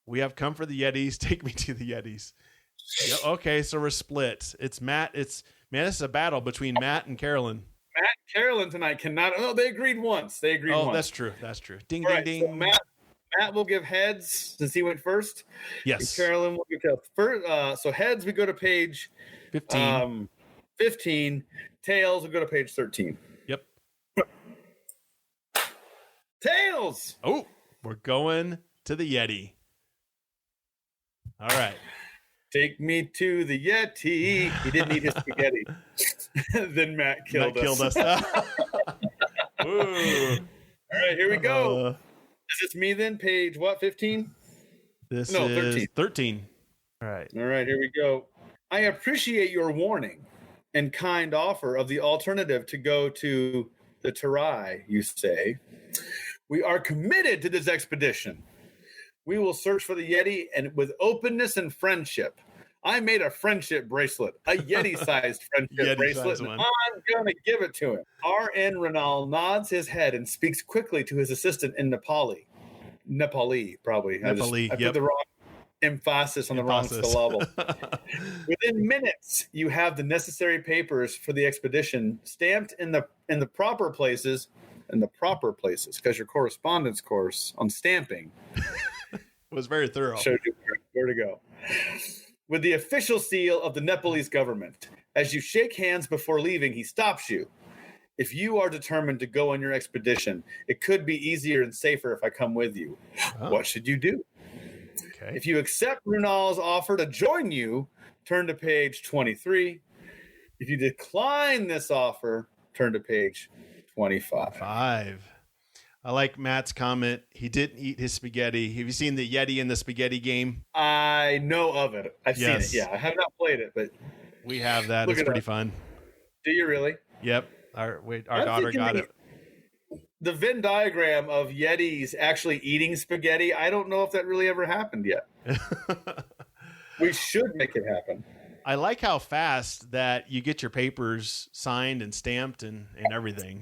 we have come for the Yetis. Take me to the Yetis. Yeah, okay, so we're split. It's Matt. This is a battle between Matt and Carolyn. Matt and Carolyn tonight cannot. Oh, they agreed once. Oh, that's true. Ding, All ding, right, ding. So Matt will give heads since he went first. Yes. And Carolyn will give tails. First, so heads, we go to page 15. 15. Tails, we go to page 13. Yep. Tails. Oh, we're going to the Yeti. All right. Take me to the Yeti. He didn't eat his spaghetti. Then Matt killed us. Ooh. All right, here we go. Is this me then? Page what? 15? This No, is 13. 13. All right. All right, here we go. I appreciate your warning and kind offer of the alternative to go to the Terai, you say. We are committed to this expedition. We will search for the Yeti and with openness and friendship. I made a friendship bracelet, a Yeti-sized friendship bracelet, and I'm going to give it to him. R.N. Renal nods his head and speaks quickly to his assistant in Nepali, probably. I put the wrong emphasis on the wrong syllable. Within minutes, you have the necessary papers for the expedition stamped in the proper places, because your correspondence course on stamping was very thorough. Showed you where to go. With the official seal of the Nepalese government. As you shake hands before leaving, he stops you. If you are determined to go on your expedition, it could be easier and safer if I come with you. Oh. What should you do? Okay. If you accept Runal's offer to join you, turn to page 23. If you decline this offer, turn to page 25. I like Matt's comment. He didn't eat his spaghetti. Have you seen the Yeti in the spaghetti game? I know of it. I've seen it. Yeah, I have not played it, but we have that. It's pretty fun. Do you really? Yep. Our daughter got it. The Venn diagram of Yetis actually eating spaghetti, I don't know if that really ever happened yet. We should make it happen. I like how fast that you get your papers signed and stamped and everything.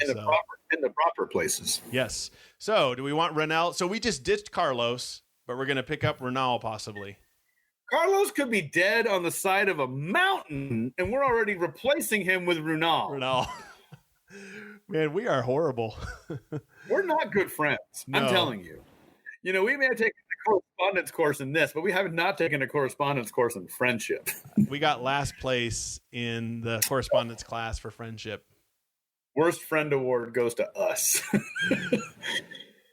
In the proper places. Yes. So do we want Renal? So we just ditched Carlos, but we're going to pick up Renal possibly. Carlos could be dead on the side of a mountain, and we're already replacing him with Renal. Man, we are horrible. We're not good friends. No. I'm telling you. You know, we may have taken a correspondence course in this, but we have not taken a correspondence course in friendship. We got last place in the correspondence class for friendship. Worst friend award goes to us.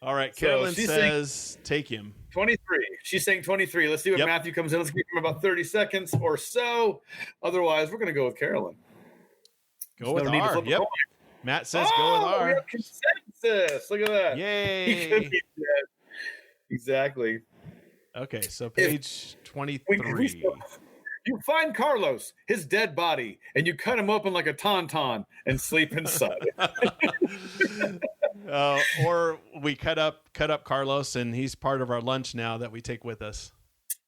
All right. Carolyn says take him. 23. She's saying 23. Let's see what Matthew comes in. Let's give him about 30 seconds or so. Otherwise, we're going to go with Carolyn. Go with R. Yep. Matt says go with R. We have consensus. Look at that. Yay. He could be dead. Exactly. Okay, so page 23. You find Carlos, his dead body, and you cut him open like a tauntaun and sleep inside. Or we cut up Carlos, and he's part of our lunch now that we take with us.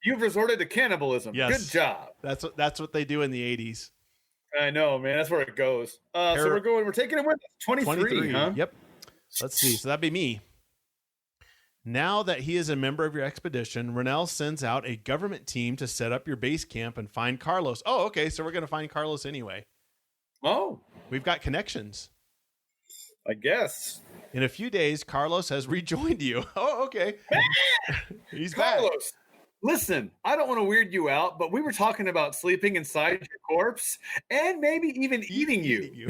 You've resorted to cannibalism. Yes. Good job. That's what they do in the 80s. I know, man. That's where it goes. So we're taking it with us. 23, huh? Yep. Let's see. So that'd be me. Now that he is a member of your expedition, Renel sends out a government team to set up your base camp and find Carlos. Oh, okay. So we're going to find Carlos anyway. Oh. We've got connections. I guess. In a few days, Carlos has rejoined you. Oh, okay. He's Carlos. back. Listen, I don't want to weird you out, but we were talking about sleeping inside your corpse and maybe even eating you.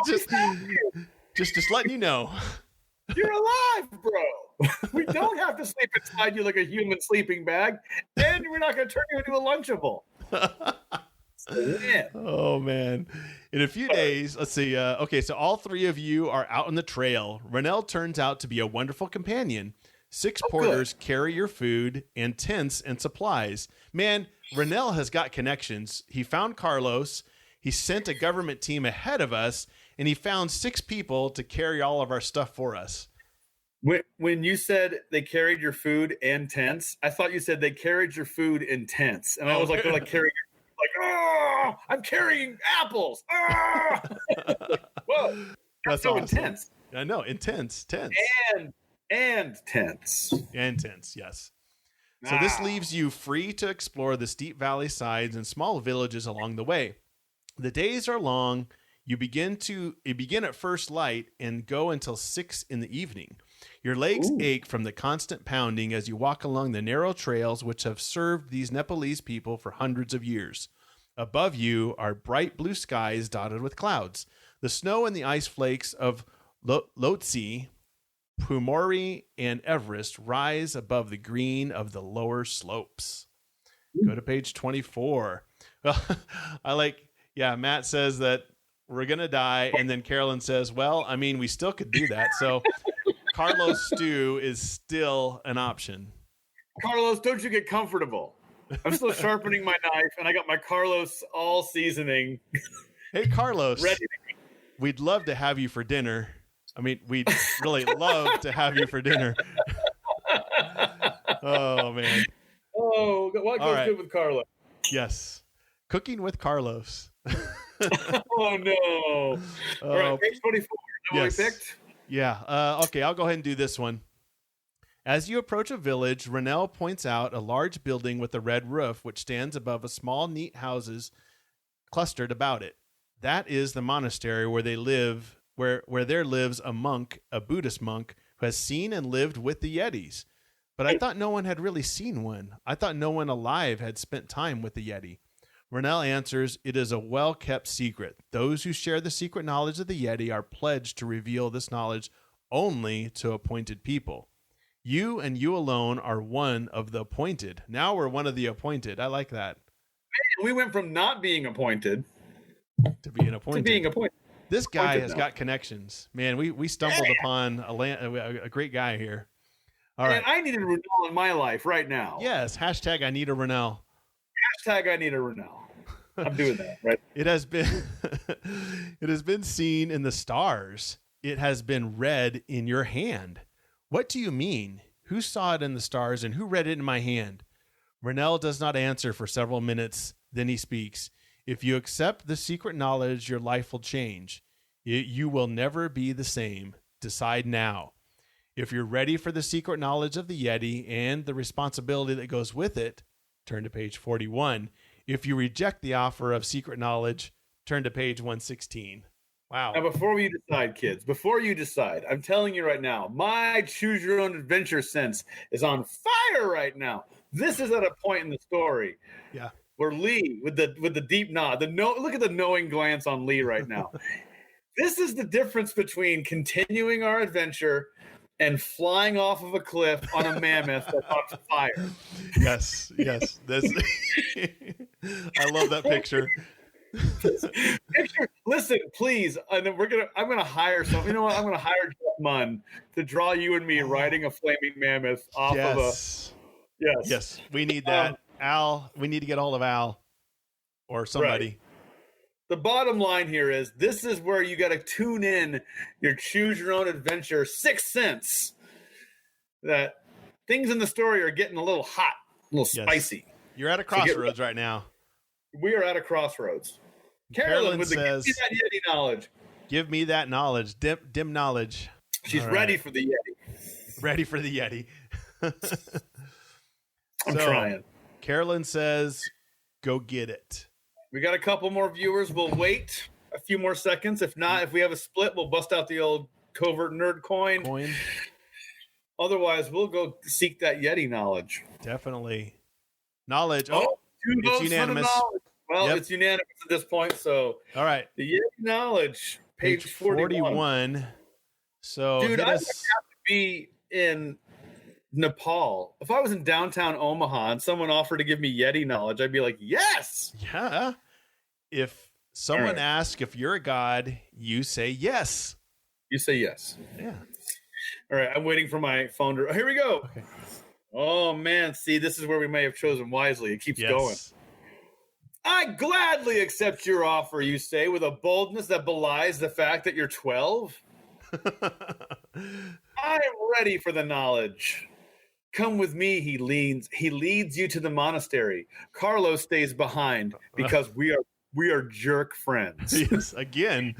just letting you know. You're alive, bro. We don't have to sleep inside you like a human sleeping bag, and we're not going to turn you into a Lunchable. Oh, man. In a few days, let's see. Okay, so all three of you are out on the trail. Renel turns out to be a wonderful companion. 6 porters carry your food and tents and supplies. Man, Renel has got connections. He found Carlos. He sent a government team ahead of us, and he found 6 people to carry all of our stuff for us. When you said they carried your food and tents, I thought you said they carried your food in tents, and I was like, they're like carrying, like, oh, I'm carrying apples. Oh! Whoa, that's so awesome. intense. I know, intense, tense, and tense, and tense. Yes. So this leaves you free to explore the steep valley sides and small villages along the way. The days are long. You begin at first light and go until 6 in the evening. Your legs ache from the constant pounding as you walk along the narrow trails which have served these Nepalese people for hundreds of years. Above you are bright blue skies dotted with clouds. The snow and the ice flakes of Lhotse, Pumori, and Everest rise above the green of the lower slopes. Go to page 24. Well, Matt says that we're going to die. And then Carolyn says, well, I mean, we still could do that. So Carlos stew is still an option. Carlos, don't you get comfortable. I'm still sharpening my knife, and I got my Carlos all seasoning. Hey, Carlos, ready. We'd love to have you for dinner. I mean, we'd really love to have you for dinner. Oh, man. Oh, what goes good with Carlos? Yes. Cooking with Carlos. Oh, no. All right, page 24. Is that what we picked? Yeah. Okay, I'll go ahead and do this one. As you approach a village, Renell points out a large building with a red roof, which stands above a small, neat houses clustered about it. That is the monastery where they live, where there lives a monk, a Buddhist monk, who has seen and lived with the Yetis. But I thought no one had really seen one. I thought no one alive had spent time with the Yeti. Renell answers, it is a well-kept secret. Those who share the secret knowledge of the Yeti are pledged to reveal this knowledge only to appointed people. You and you alone are one of the appointed. Now we're one of the appointed. I like that. We went from not being appointed to being appointed. This guy has got connections. Man, we stumbled upon a great guy here. All right. I need a Renell in my life right now. Yes. Hashtag I need a Renell. Hashtag I need a Renell. I'm doing that, right? It has been seen in the stars. It has been read in your hand. What do you mean? Who saw it in the stars and who read it in my hand? Renell does not answer for several minutes. Then he speaks. If you accept the secret knowledge, your life will change. You will never be the same. Decide now. If you're ready for the secret knowledge of the Yeti and the responsibility that goes with it, turn to page 41. If you reject the offer of secret knowledge, turn to page 116. Wow. Now, before you decide, I'm telling you right now, my choose your own adventure sense is on fire right now. This is at a point in the story. Yeah. Where Lee, with the deep nod, look at the knowing glance on Lee right now. This is the difference between continuing our adventure and flying off of a cliff on a mammoth that's on fire. Yes. That's I love that picture. Listen, please. And then I'm gonna hire some. You know what? I'm gonna hire Jeff Munn to draw you and me riding a flaming mammoth off of a. Yes. We need that. Al, we need to get a hold of Al or somebody. Right. The bottom line here is this is where you got to tune in your choose your own adventure sixth sense that things in the story are getting a little hot, a little spicy. You're at a crossroads right now. We are at a crossroads. Carolyn says, give me that Yeti knowledge. Give me that knowledge, dim knowledge. She's ready for the Yeti. Ready for the Yeti. I'm trying. Carolyn says, go get it. We got a couple more viewers. We'll wait a few more seconds. If not, if we have a split, we'll bust out the old covert nerd coin. Otherwise, we'll go seek that Yeti knowledge. Definitely. Knowledge. It's unanimous. Well, it's unanimous at this point. So, all right. The Yeti knowledge, page 41. So, dude, I would have to be in Nepal. If I was in downtown Omaha and someone offered to give me Yeti knowledge, I'd be like, yes. Yeah. If someone asks if you're a god, you say yes. You say yes. Yeah. All right. I'm waiting for my phone to. Here we go. Okay. Oh, man. See, this is where we may have chosen wisely. It keeps going. I gladly accept your offer, you say, with a boldness that belies the fact that you're 12. I'm ready for the knowledge. Come with me, he leads you to the monastery. Carlos stays behind because we are jerk friends. Yes, again.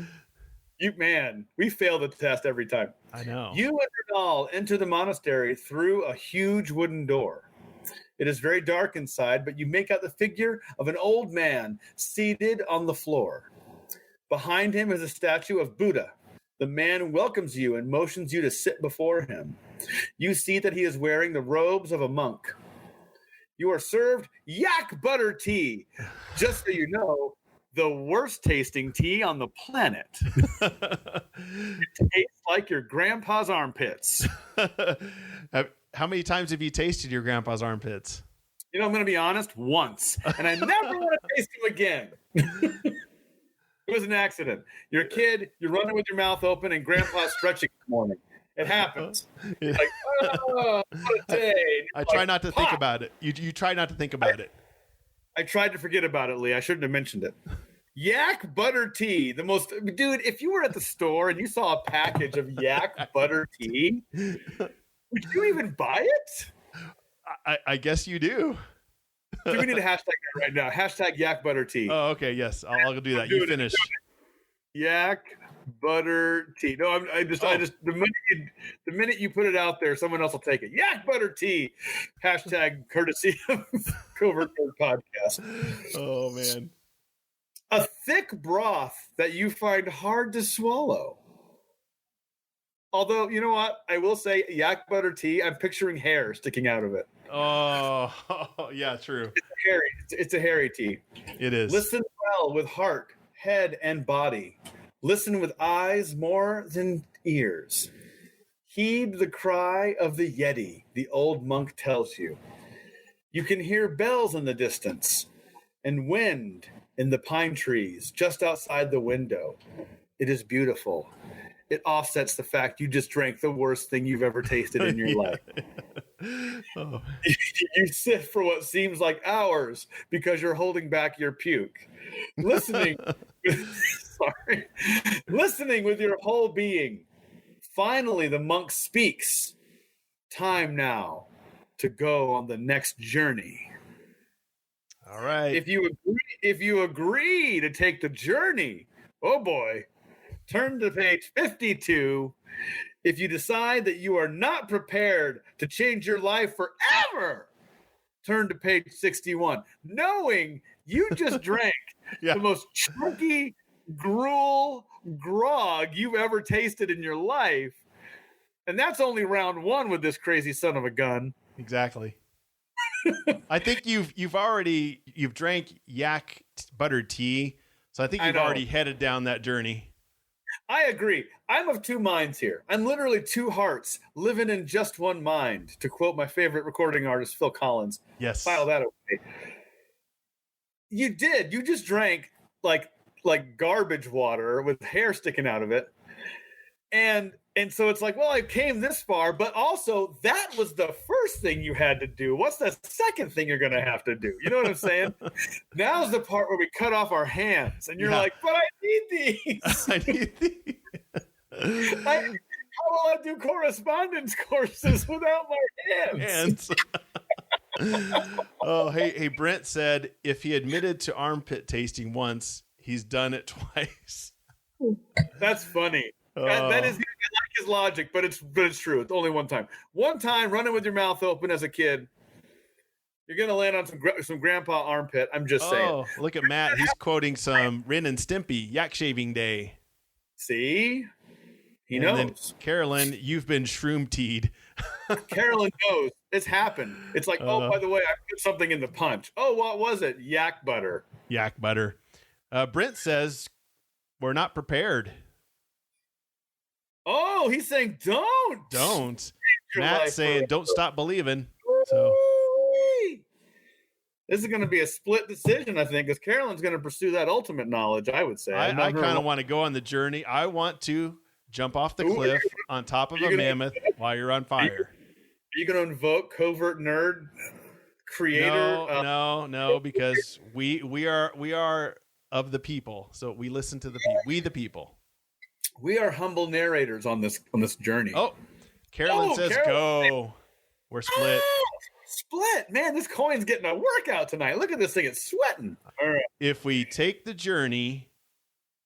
We fail the test every time. I know. You and Renal enter the monastery through a huge wooden door. It is very dark inside, but you make out the figure of an old man seated on the floor. Behind him is a statue of Buddha. The man welcomes you and motions you to sit before him. You see that he is wearing the robes of a monk. You are served yak butter tea. Just so you know, the worst tasting tea on the planet. It tastes like your grandpa's armpits. How many times have you tasted your grandpa's armpits? I'm going to be honest, once. And I never want to taste them again. It was an accident. You're a kid, you're running with your mouth open, and grandpa's stretching this morning. It happens. Yeah. Like, oh, what a day. I try not to think about it. You try not to think about it. I tried to forget about it, Lee. I shouldn't have mentioned it. Yak butter tea. Dude, if you were at the store and you saw a package of yak butter tea, would you even buy it? I guess you do. Do we need to hashtag that right now? Hashtag yak butter tea. Oh, okay. Yes, I'll do that. You finish. Yak butter tea. No, I just the minute you put it out there, someone else will take it. Yak butter tea. Hashtag courtesy of Covert Nerd Podcast. Oh man. A thick broth that you find hard to swallow. Although, you know what? I will say yak butter tea, I'm picturing hair sticking out of it. Oh, yeah, true. It's a hairy tea. It is. Listen well with heart, head, and body. Listen with eyes more than ears. Heed the cry of the Yeti, the old monk tells you. You can hear bells in the distance and wind in the pine trees just outside the window. It is beautiful. It offsets the fact you just drank the worst thing you've ever tasted in your life. Oh. You sit for what seems like hours because you're holding back your puke. Listening with your whole being. Finally, the monk speaks. Time now to go on the next journey. All right. If you agree to take the journey, oh boy, turn to page 52. If you decide that you are not prepared to change your life forever, turn to page 61. Knowing you just drank the most chunky gruel grog you've ever tasted in your life. And that's only round one with this crazy son of a gun. Exactly. I think you've drank yak butter tea, so I think you've already headed down that journey. I agree. I'm of two minds here. I'm literally two hearts living in just one mind, to quote my favorite recording artist, Phil Collins. Yes. File that away. You did. You just drank like garbage water with hair sticking out of it. And so it's like, well, I came this far, but also that was the first thing you had to do. What's the second thing you're going to have to do? You know what I'm saying? Now's the part where we cut off our hands, and you're like, but I need these. I need these. How will I do correspondence courses without my hands? Oh, hey, Brent said if he admitted to armpit tasting once, he's done it twice. That's funny. That is, I like his logic, but it's true. It's only one time. One time, running with your mouth open as a kid, you're gonna land on some grandpa armpit. I'm just saying. Oh, look at Matt. He's quoting some Ren and Stimpy Yak Shaving Day. See, he knows. Then Carolyn, you've been shroom teed. Carolyn knows it's happened. It's like, oh, by the way, I put something in the punch. Oh, what was it? Yak butter. Yak butter. Brent says we're not prepared. Oh, he's saying don't. Matt's saying don't stop believing. So this is going to be a split decision, I think, because Carolyn's going to pursue that ultimate knowledge, I would say. I kind of want to go on the journey. I want to jump off the cliff on top of a mammoth while you're on fire. Are you going to invoke Covert Nerd creator? No, because we are of the people. So we listen to the people. We the people. We are humble narrators on this journey. Oh, Carolyn says go. We're split. Split. Man, this coin's getting a workout tonight. Look at this thing. It's sweating. All right. If we take the journey,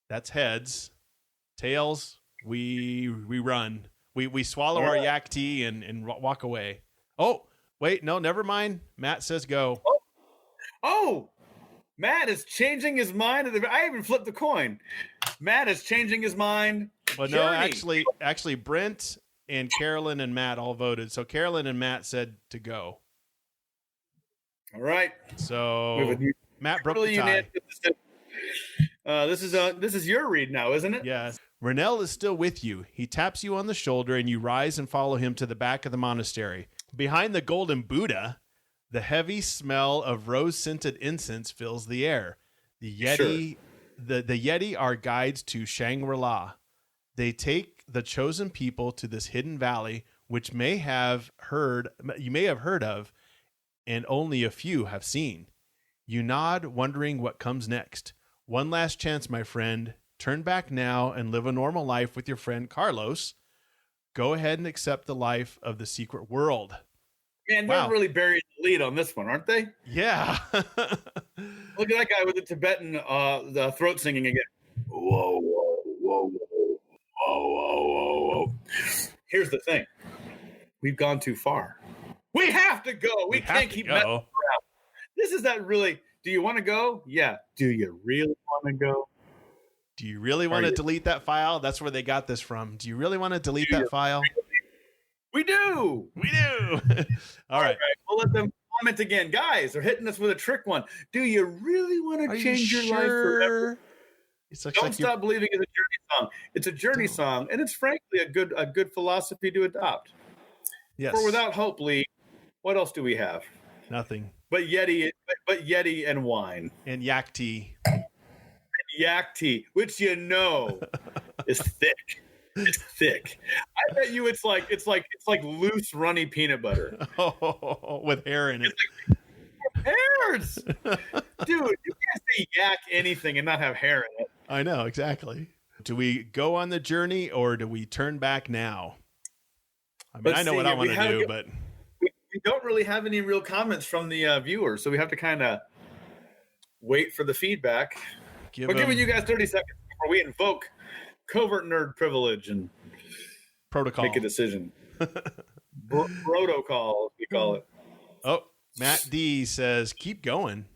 that's heads. Tails, we run. We swallow our yak tea and walk away. Oh, wait, no, never mind. Matt says go. Oh, Matt is changing his mind. I even flipped the coin. Matt is changing his mind. But no, actually, Brent and Carolyn and Matt all voted. So Carolyn and Matt said to go. All right. So Matt broke the tie. This is your read now, isn't it? Yes. Renell is still with you. He taps you on the shoulder and you rise and follow him to the back of the monastery. Behind the golden Buddha, the heavy smell of rose-scented incense fills the air. The Yeti, the Yeti are guides to Shangri-La. They take the chosen people to this hidden valley, which you may have heard of, and only a few have seen. You nod, wondering what comes next. One last chance, my friend. Turn back now and live a normal life with your friend Carlos. Go ahead and accept the life of the secret world. Man, they're really burying the lead on this one, aren't they? Yeah. Look at that guy with the Tibetan the throat singing again. Whoa, whoa, whoa, whoa, whoa, whoa, whoa. Here's the thing. We've gone too far. We have to go. We can't keep messing around. This is that really, do you want to go? Yeah. Do you really want to go? Do you really want to delete that file? That's where they got this from. Do you really want to delete that file? We do. We do. All right. We'll let them comment again. Guys, they're hitting us with a trick one. Do you really want to change your life forever? Don't stop believing it's a journey song. It's a journey song, and it's frankly a good philosophy to adopt. Yes. For without hope, Lee, what else do we have? Nothing. But Yeti and wine. And yak tea. Yak tea, which is thick. It's thick. I bet you it's like loose, runny peanut butter. Oh, with hair in it. Hairs, dude. You can't say yak anything and not have hair in it. I know exactly. Do we go on the journey or do we turn back now? I mean, I know what I want to do, but we don't really have any real comments from the viewers, so we have to kind of wait for the feedback. We're giving you guys 30 seconds before we invoke covert nerd privilege and protocol. Make a decision. Protocol, we call it. Oh, Matt D says, "Keep going."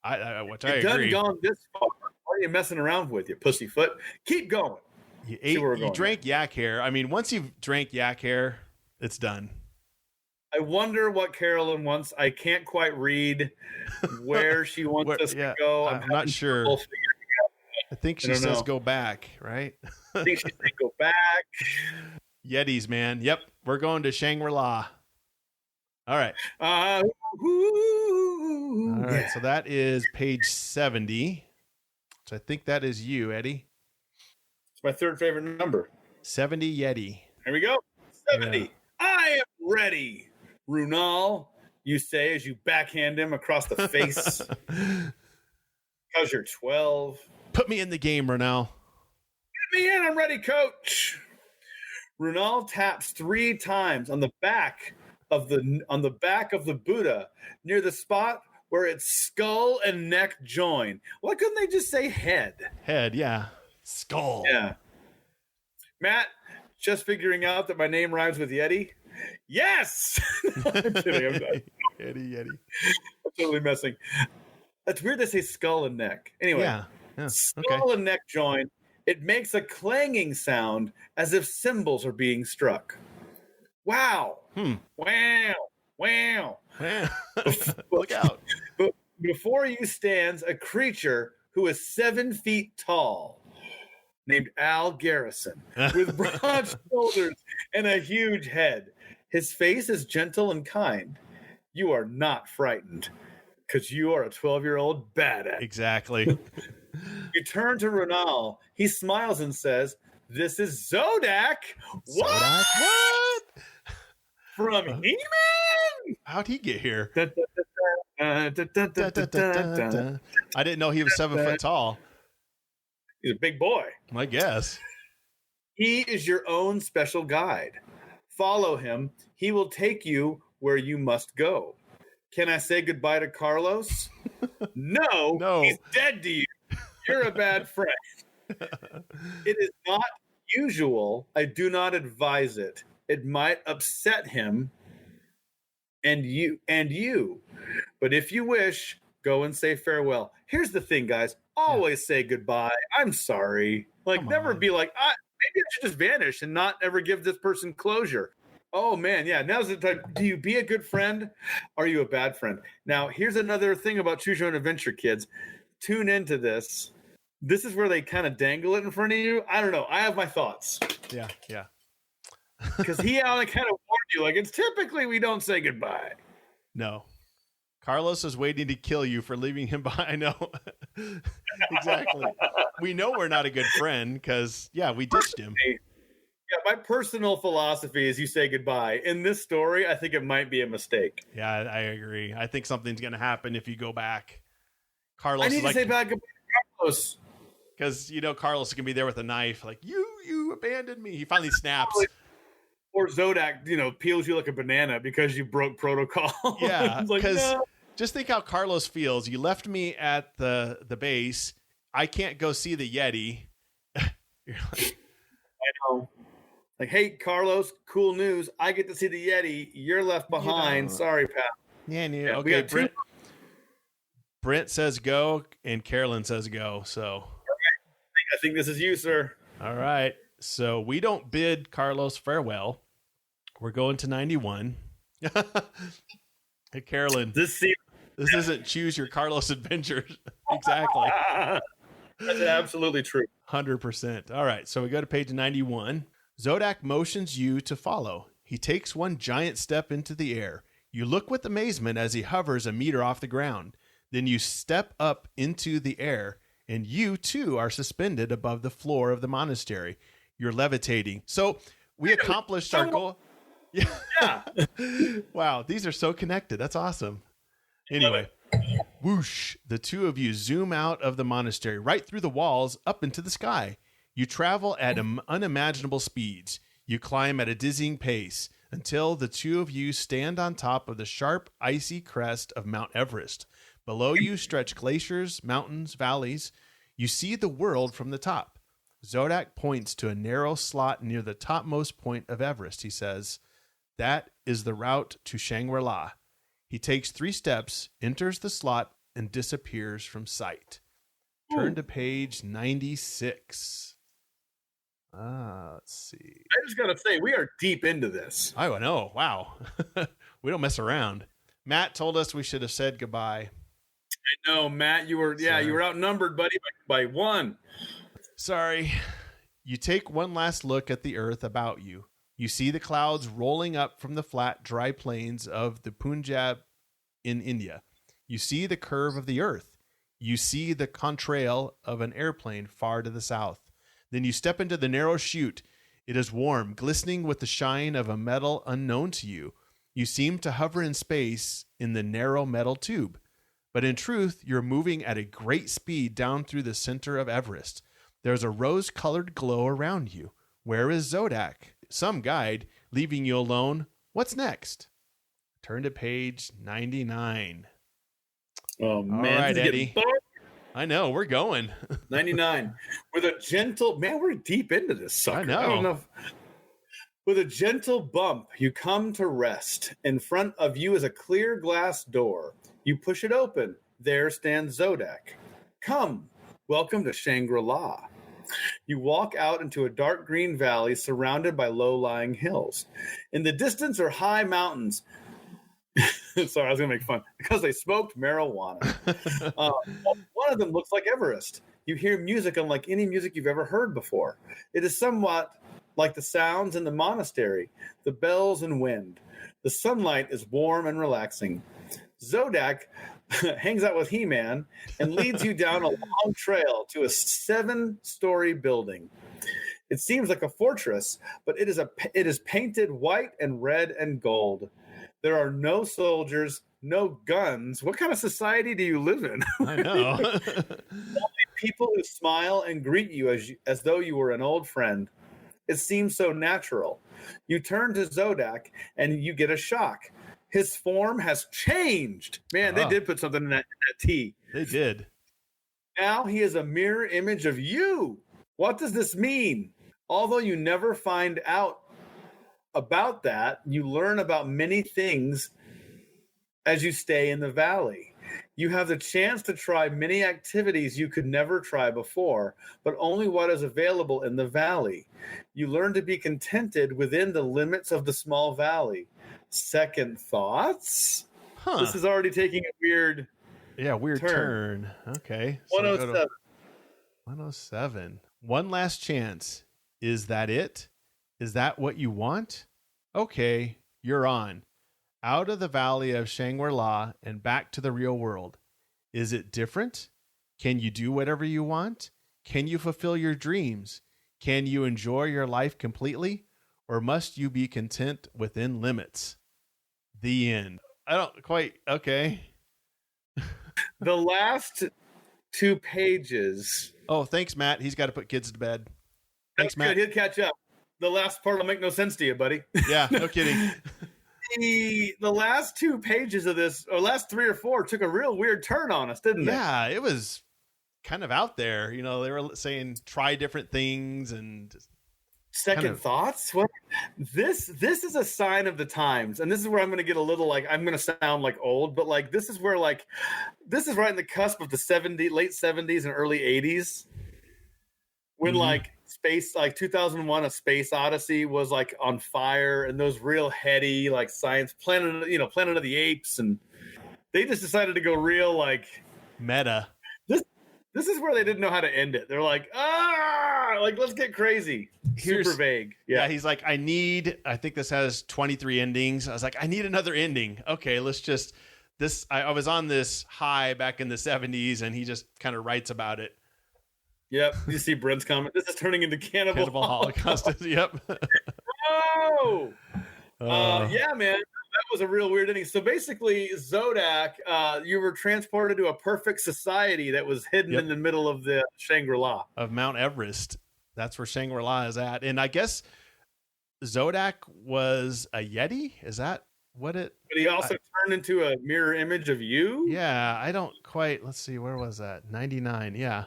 Which I agree. Done gone this far. What are you messing around with, you pussyfoot? Keep going. You drank yak hair. I mean, once you've drank yak hair, it's done. I wonder what Carolyn wants. I can't quite read where she wants us to go. I'm not sure. I think she says go back, right? I think she said go back. Yetis, man. Yep. We're going to Shangri-La. All right. All right. So that is page 70. So I think that is you, Eddie. It's my third favorite number. 70 Yeti. Here we go. 70. Yeah. I am ready. Runal, you say as you backhand him across the face. Because you're 12. Put me in the game, Runal. Get me in. I'm ready, coach. Runal taps 3 times on the back of the Buddha near the spot where its skull and neck join. Why couldn't they just say head? Head, yeah. Skull. Yeah. Matt, just figuring out that my name rhymes with Yeti. Yes. No, I'm kidding. Yeti. I'm totally messing. That's weird they say skull and neck. Anyway. Yeah. Skull and neck join. It makes a clanging sound as if cymbals are being struck. Wow. Wow. Look out. Before you stands a creature who is 7 feet tall, named Al Garrison, with broad shoulders and a huge head. His face is gentle and kind. You are not frightened because you are a 12-year-old badass. Exactly. You turn to Runal. He smiles and says, "This is Zodak." What? From He-Man? How'd he get here? I didn't know he was 7 foot tall. He's a big boy. I guess. He is your own special guide. Follow him. He will take you where you must go. Can I say goodbye to Carlos? No, No. he's dead to you. You're a bad friend. It is not usual. I do not advise it. It might upset him and you. But if you wish, go and say farewell. Here's the thing, guys. Always say goodbye. I'm sorry. Like, never be like, maybe I should just vanish and not ever give this person closure. Oh, man. Yeah. Now's the time. Do you be a good friend? Are you a bad friend? Now, here's another thing about Choose Your Own Adventure, kids. Tune into this. This is where they kind of dangle it in front of you. I don't know. I have my thoughts. Yeah. Because he kind of warned you, like, it's typically we don't say goodbye. No. Carlos is waiting to kill you for leaving him behind. I know. Exactly. We know we're not a good friend because, we ditched him. Yeah, my personal philosophy is you say goodbye. In this story, I think it might be a mistake. Yeah, I agree. I think something's going to happen if you go back. Carlos, I need to say back goodbye to Carlos. Because, Carlos is going to be there with a knife. Like, you abandoned me. He finally snaps. Or Zodak, peels you like a banana because you broke protocol. Yeah, because no. Just think how Carlos feels. You left me at the base. I can't go see the Yeti. You're like, I know. Like, hey, Carlos, cool news. I get to see the Yeti. You're left behind. Sorry, pal. Yeah, okay. Brent says go, and Carolyn says go. So I think this is you, sir. All right. So we don't bid Carlos farewell. We're going to 91. Hey, Carolyn. This isn't Choose Your Carlos Adventures. Exactly. That's absolutely true. 100%. All right. So we go to page 91. Zodak motions you to follow. He takes one giant step into the air. You look with amazement as he hovers a meter off the ground. Then you step up into the air, and you, too, are suspended above the floor of the monastery. You're levitating. So we accomplished our goal. Yeah. Wow. These are so connected. That's awesome. Anyway, whoosh. The two of you zoom out of the monastery, right through the walls, up into the sky. You travel at unimaginable speeds. You climb at a dizzying pace until the two of you stand on top of the sharp, icy crest of Mount Everest. Below you stretch glaciers, mountains, valleys. You see the world from the top. Zodak points to a narrow slot near the topmost point of Everest. He says, "That is the route to Shangri-La." He takes 3 steps, enters the slot, and disappears from sight. Turn to page 96. Let's see. I just got to say, we are deep into this. I know. Wow. We don't mess around. Matt told us we should have said goodbye. I know, Matt. You were outnumbered, buddy, by 1. Sorry. You take one last look at the earth about you. You see the clouds rolling up from the flat, dry plains of the Punjab in India. You see the curve of the earth. You see the contrail of an airplane far to the south. Then you step into the narrow chute. It is warm, glistening with the shine of a metal unknown to you. You seem to hover in space in the narrow metal tube. But in truth, you're moving at a great speed down through the center of Everest. There's a rose-colored glow around you. Where is Zodak? Some guide, leaving you alone. What's next? Turn to page 99. Oh, man. All right, Eddie. I know, we're going. 99. With a gentle... Man, we're deep into this sucker. I know. I don't know. With a gentle bump, you come to rest. In front of you is a clear glass door. You push it open. There stands Zodak. Come. Welcome to Shangri-La. You walk out into a dark green valley surrounded by low-lying hills. In the distance are high mountains. Sorry, I was going to make fun. Because they smoked marijuana. One of them looks like Everest. You hear music unlike any music you've ever heard before. It is somewhat like the sounds in the monastery, the bells and wind. The sunlight is warm and relaxing. Zodak hangs out with He-Man and leads you down a long trail to a 7-story building. It seems like a fortress, but it is painted white and red and gold. There are no soldiers, no guns. What kind of society do you live in? I know. Only people who smile and greet you as though you were an old friend. It seems so natural. You turn to Zodak and you get a shock. His form has changed. Man, they did put something in that T. They did. Now he is a mirror image of you. What does this mean? Although you never find out about that, you learn about many things as you stay in the valley. You have the chance to try many activities you could never try before, but only what is available in the valley. You learn to be contented within the limits of the small valley. Second thoughts? This is already taking a weird turn. Okay. So 107. 107. One last chance. Is that it? Is that what you want? Okay, you're on. Out of the valley of Shangri-La and back to the real world. Is it different? Can you do whatever you want? Can you fulfill your dreams? Can you enjoy your life completely? Or must you be content within limits? The end. I don't quite. Okay. The last 2 pages. Oh, thanks, Matt. He's got to put kids to bed. Thanks, Matt. Good. He'll catch up. The last part will make no sense to you, buddy. Yeah, no kidding. The last 2 pages of this, or last 3 or 4, took a real weird turn on us, didn't they? Yeah, it was kind of out there. You know, they were saying try different things and second thoughts. What this is a sign of the times, and this is where I'm going to get a little like I'm going to sound like old, but like this is where like this is right in the cusp of the late 70s and early 80s when like space, like 2001 A Space Odyssey was like on fire, and those real heady like science Planet of the Apes, and they just decided to go real like meta. This is where they didn't know how to end it. They're like, like let's get crazy. Super vague. Yeah, he's like, I think this has 23 endings. I was like, I need another ending. Okay, let's just this. I was on this high back in the 70s, and he just kind of writes about it. Yep. You see Brent's comment. This is turning into Cannibal Holocaust. Yep. Oh. Yeah, man. That was a real weird ending. So basically, Zodak, you were transported to a perfect society that was hidden in the middle of the Shangri-La. Of Mount Everest. That's where Shangri-La is at. And I guess Zodak was a Yeti? Is that what it... But he also turned into a mirror image of you? Yeah, I don't quite... Let's see, where was that? 99, yeah.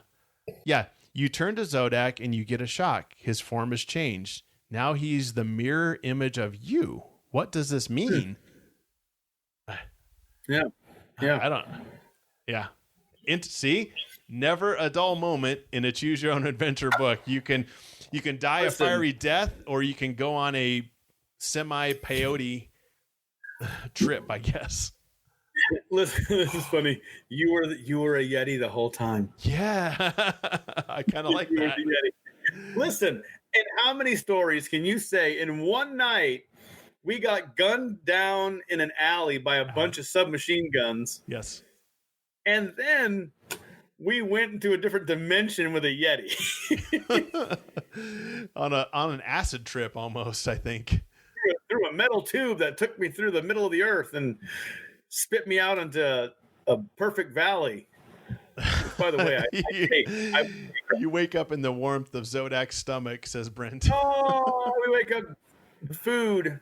Yeah, you turn to Zodak and you get a shock. His form has changed. Now he's the mirror image of you. What does this mean? Yeah. I don't. Yeah. See, never a dull moment in a choose your own adventure book. You can die a fiery death, or you can go on a semi-peyote trip, I guess. Listen, this is funny. You were a Yeti the whole time. Yeah. I kind of like that. Listen, and how many stories can you say in one night we got gunned down in an alley by a bunch of submachine guns? Yes. And then we went into a different dimension with a Yeti. on an acid trip almost, I think. Through a metal tube that took me through the middle of the earth and spit me out into a perfect valley. By the way, you wake up in the warmth of Zodak's stomach, says Brent. Oh, we wake up food.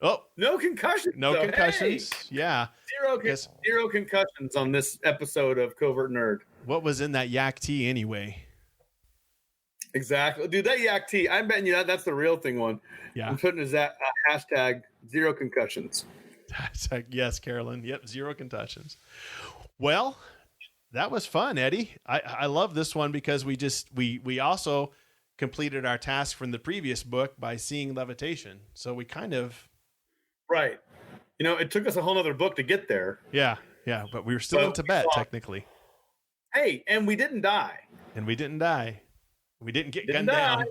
Oh, no concussions. No concussions. Hey, yeah. Zero concussions on this episode of Covert Nerd. What was in that yak tea anyway? Exactly. Dude, that yak tea, I'm betting you that's the real thing one. Yeah. I'm putting that hashtag 0 concussions. Yes, Carolyn. Yep. 0 concussions. Well, that was fun, Eddie. I love this one because we also completed our task from the previous book by seeing levitation. So we kind of... Right. You know, it took us a whole other book to get there. Yeah. Yeah. But we were still in Tibet, technically. Hey, and we didn't die. We didn't get gunned down.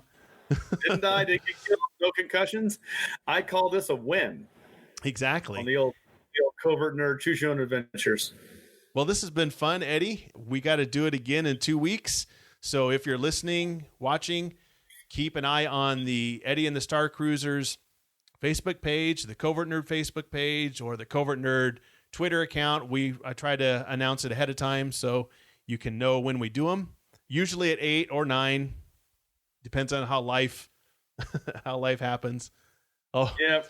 Didn't die. Didn't get killed. No concussions. I call this a win. Exactly. On the old Covert Nerd Choose Your Own Adventures. Well, this has been fun, Eddie. We got to do it again in 2 weeks. So if you're listening, watching, keep an eye on the Eddie and the Star Cruisers Facebook page, the Covert Nerd Facebook page, or the Covert Nerd Twitter account. I try to announce it ahead of time so you can know when we do them. Usually at 8 or 9. Depends on how life how life happens. Oh, Yep.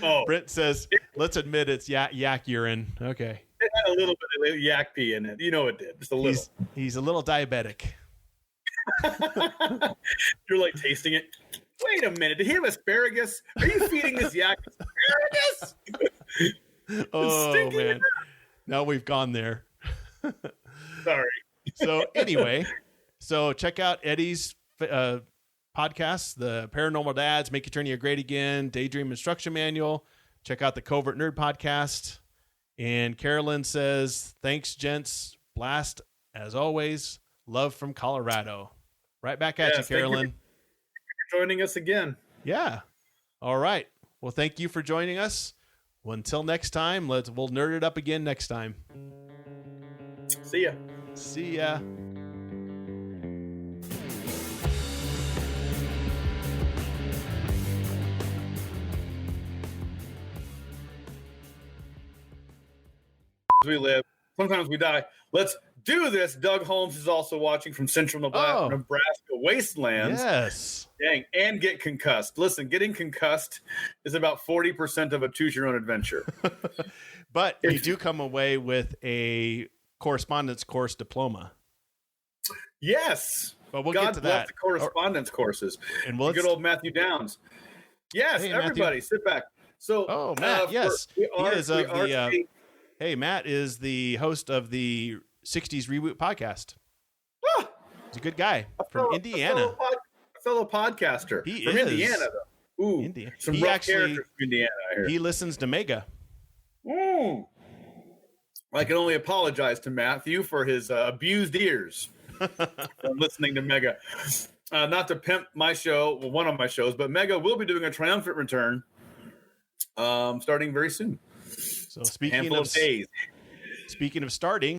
Oh, Brent says, let's admit it's yak urine. Okay. it had a little bit of yak pee in it. You know it did. Just a little. He's a little diabetic. You're like tasting it. Wait a minute. Did he have asparagus? Are you feeding this yak asparagus? Oh, man. Now we've gone there. Sorry. So anyway, check out Eddie's podcasts, the Paranormal Dads, Make Eternia Great Again, Daydream Instruction Manual. Check out the Covert Nerd podcast. And Carolyn says, thanks, gents. Blast, as always. Love from Colorado. Right back at you, Carolyn. Thank you for joining us again. Yeah. All right. Well, thank you for joining us. Well, until next time, we'll nerd it up again next time. See ya. See ya. We live. Sometimes we die. Let's do this. Doug Holmes is also watching from Central Nebraska wastelands. Yes. Dang, and get concussed. Listen, getting concussed is about 40% of a choose-your-own adventure. But you do come away with a correspondence course diploma. Yes. But we'll God get to bless that. the correspondence courses. And good old Matthew Downs. Yes, Hey, everybody, sit back. So, Matt, yes. Hey, Matt is the host of the 60s Reboot podcast. Ah, He's a good guy from Indiana. A fellow podcaster. He from is. Indiana, though. Ooh, Indiana. some He rough actually- characters from Indiana, I hear. He listens to Mega. I can only apologize to Matthew for his abused ears from listening to Mega. Not to pimp my show, well, one of my shows, but Mega will be doing a triumphant return starting very soon. So speaking Handful of days. Speaking of starting,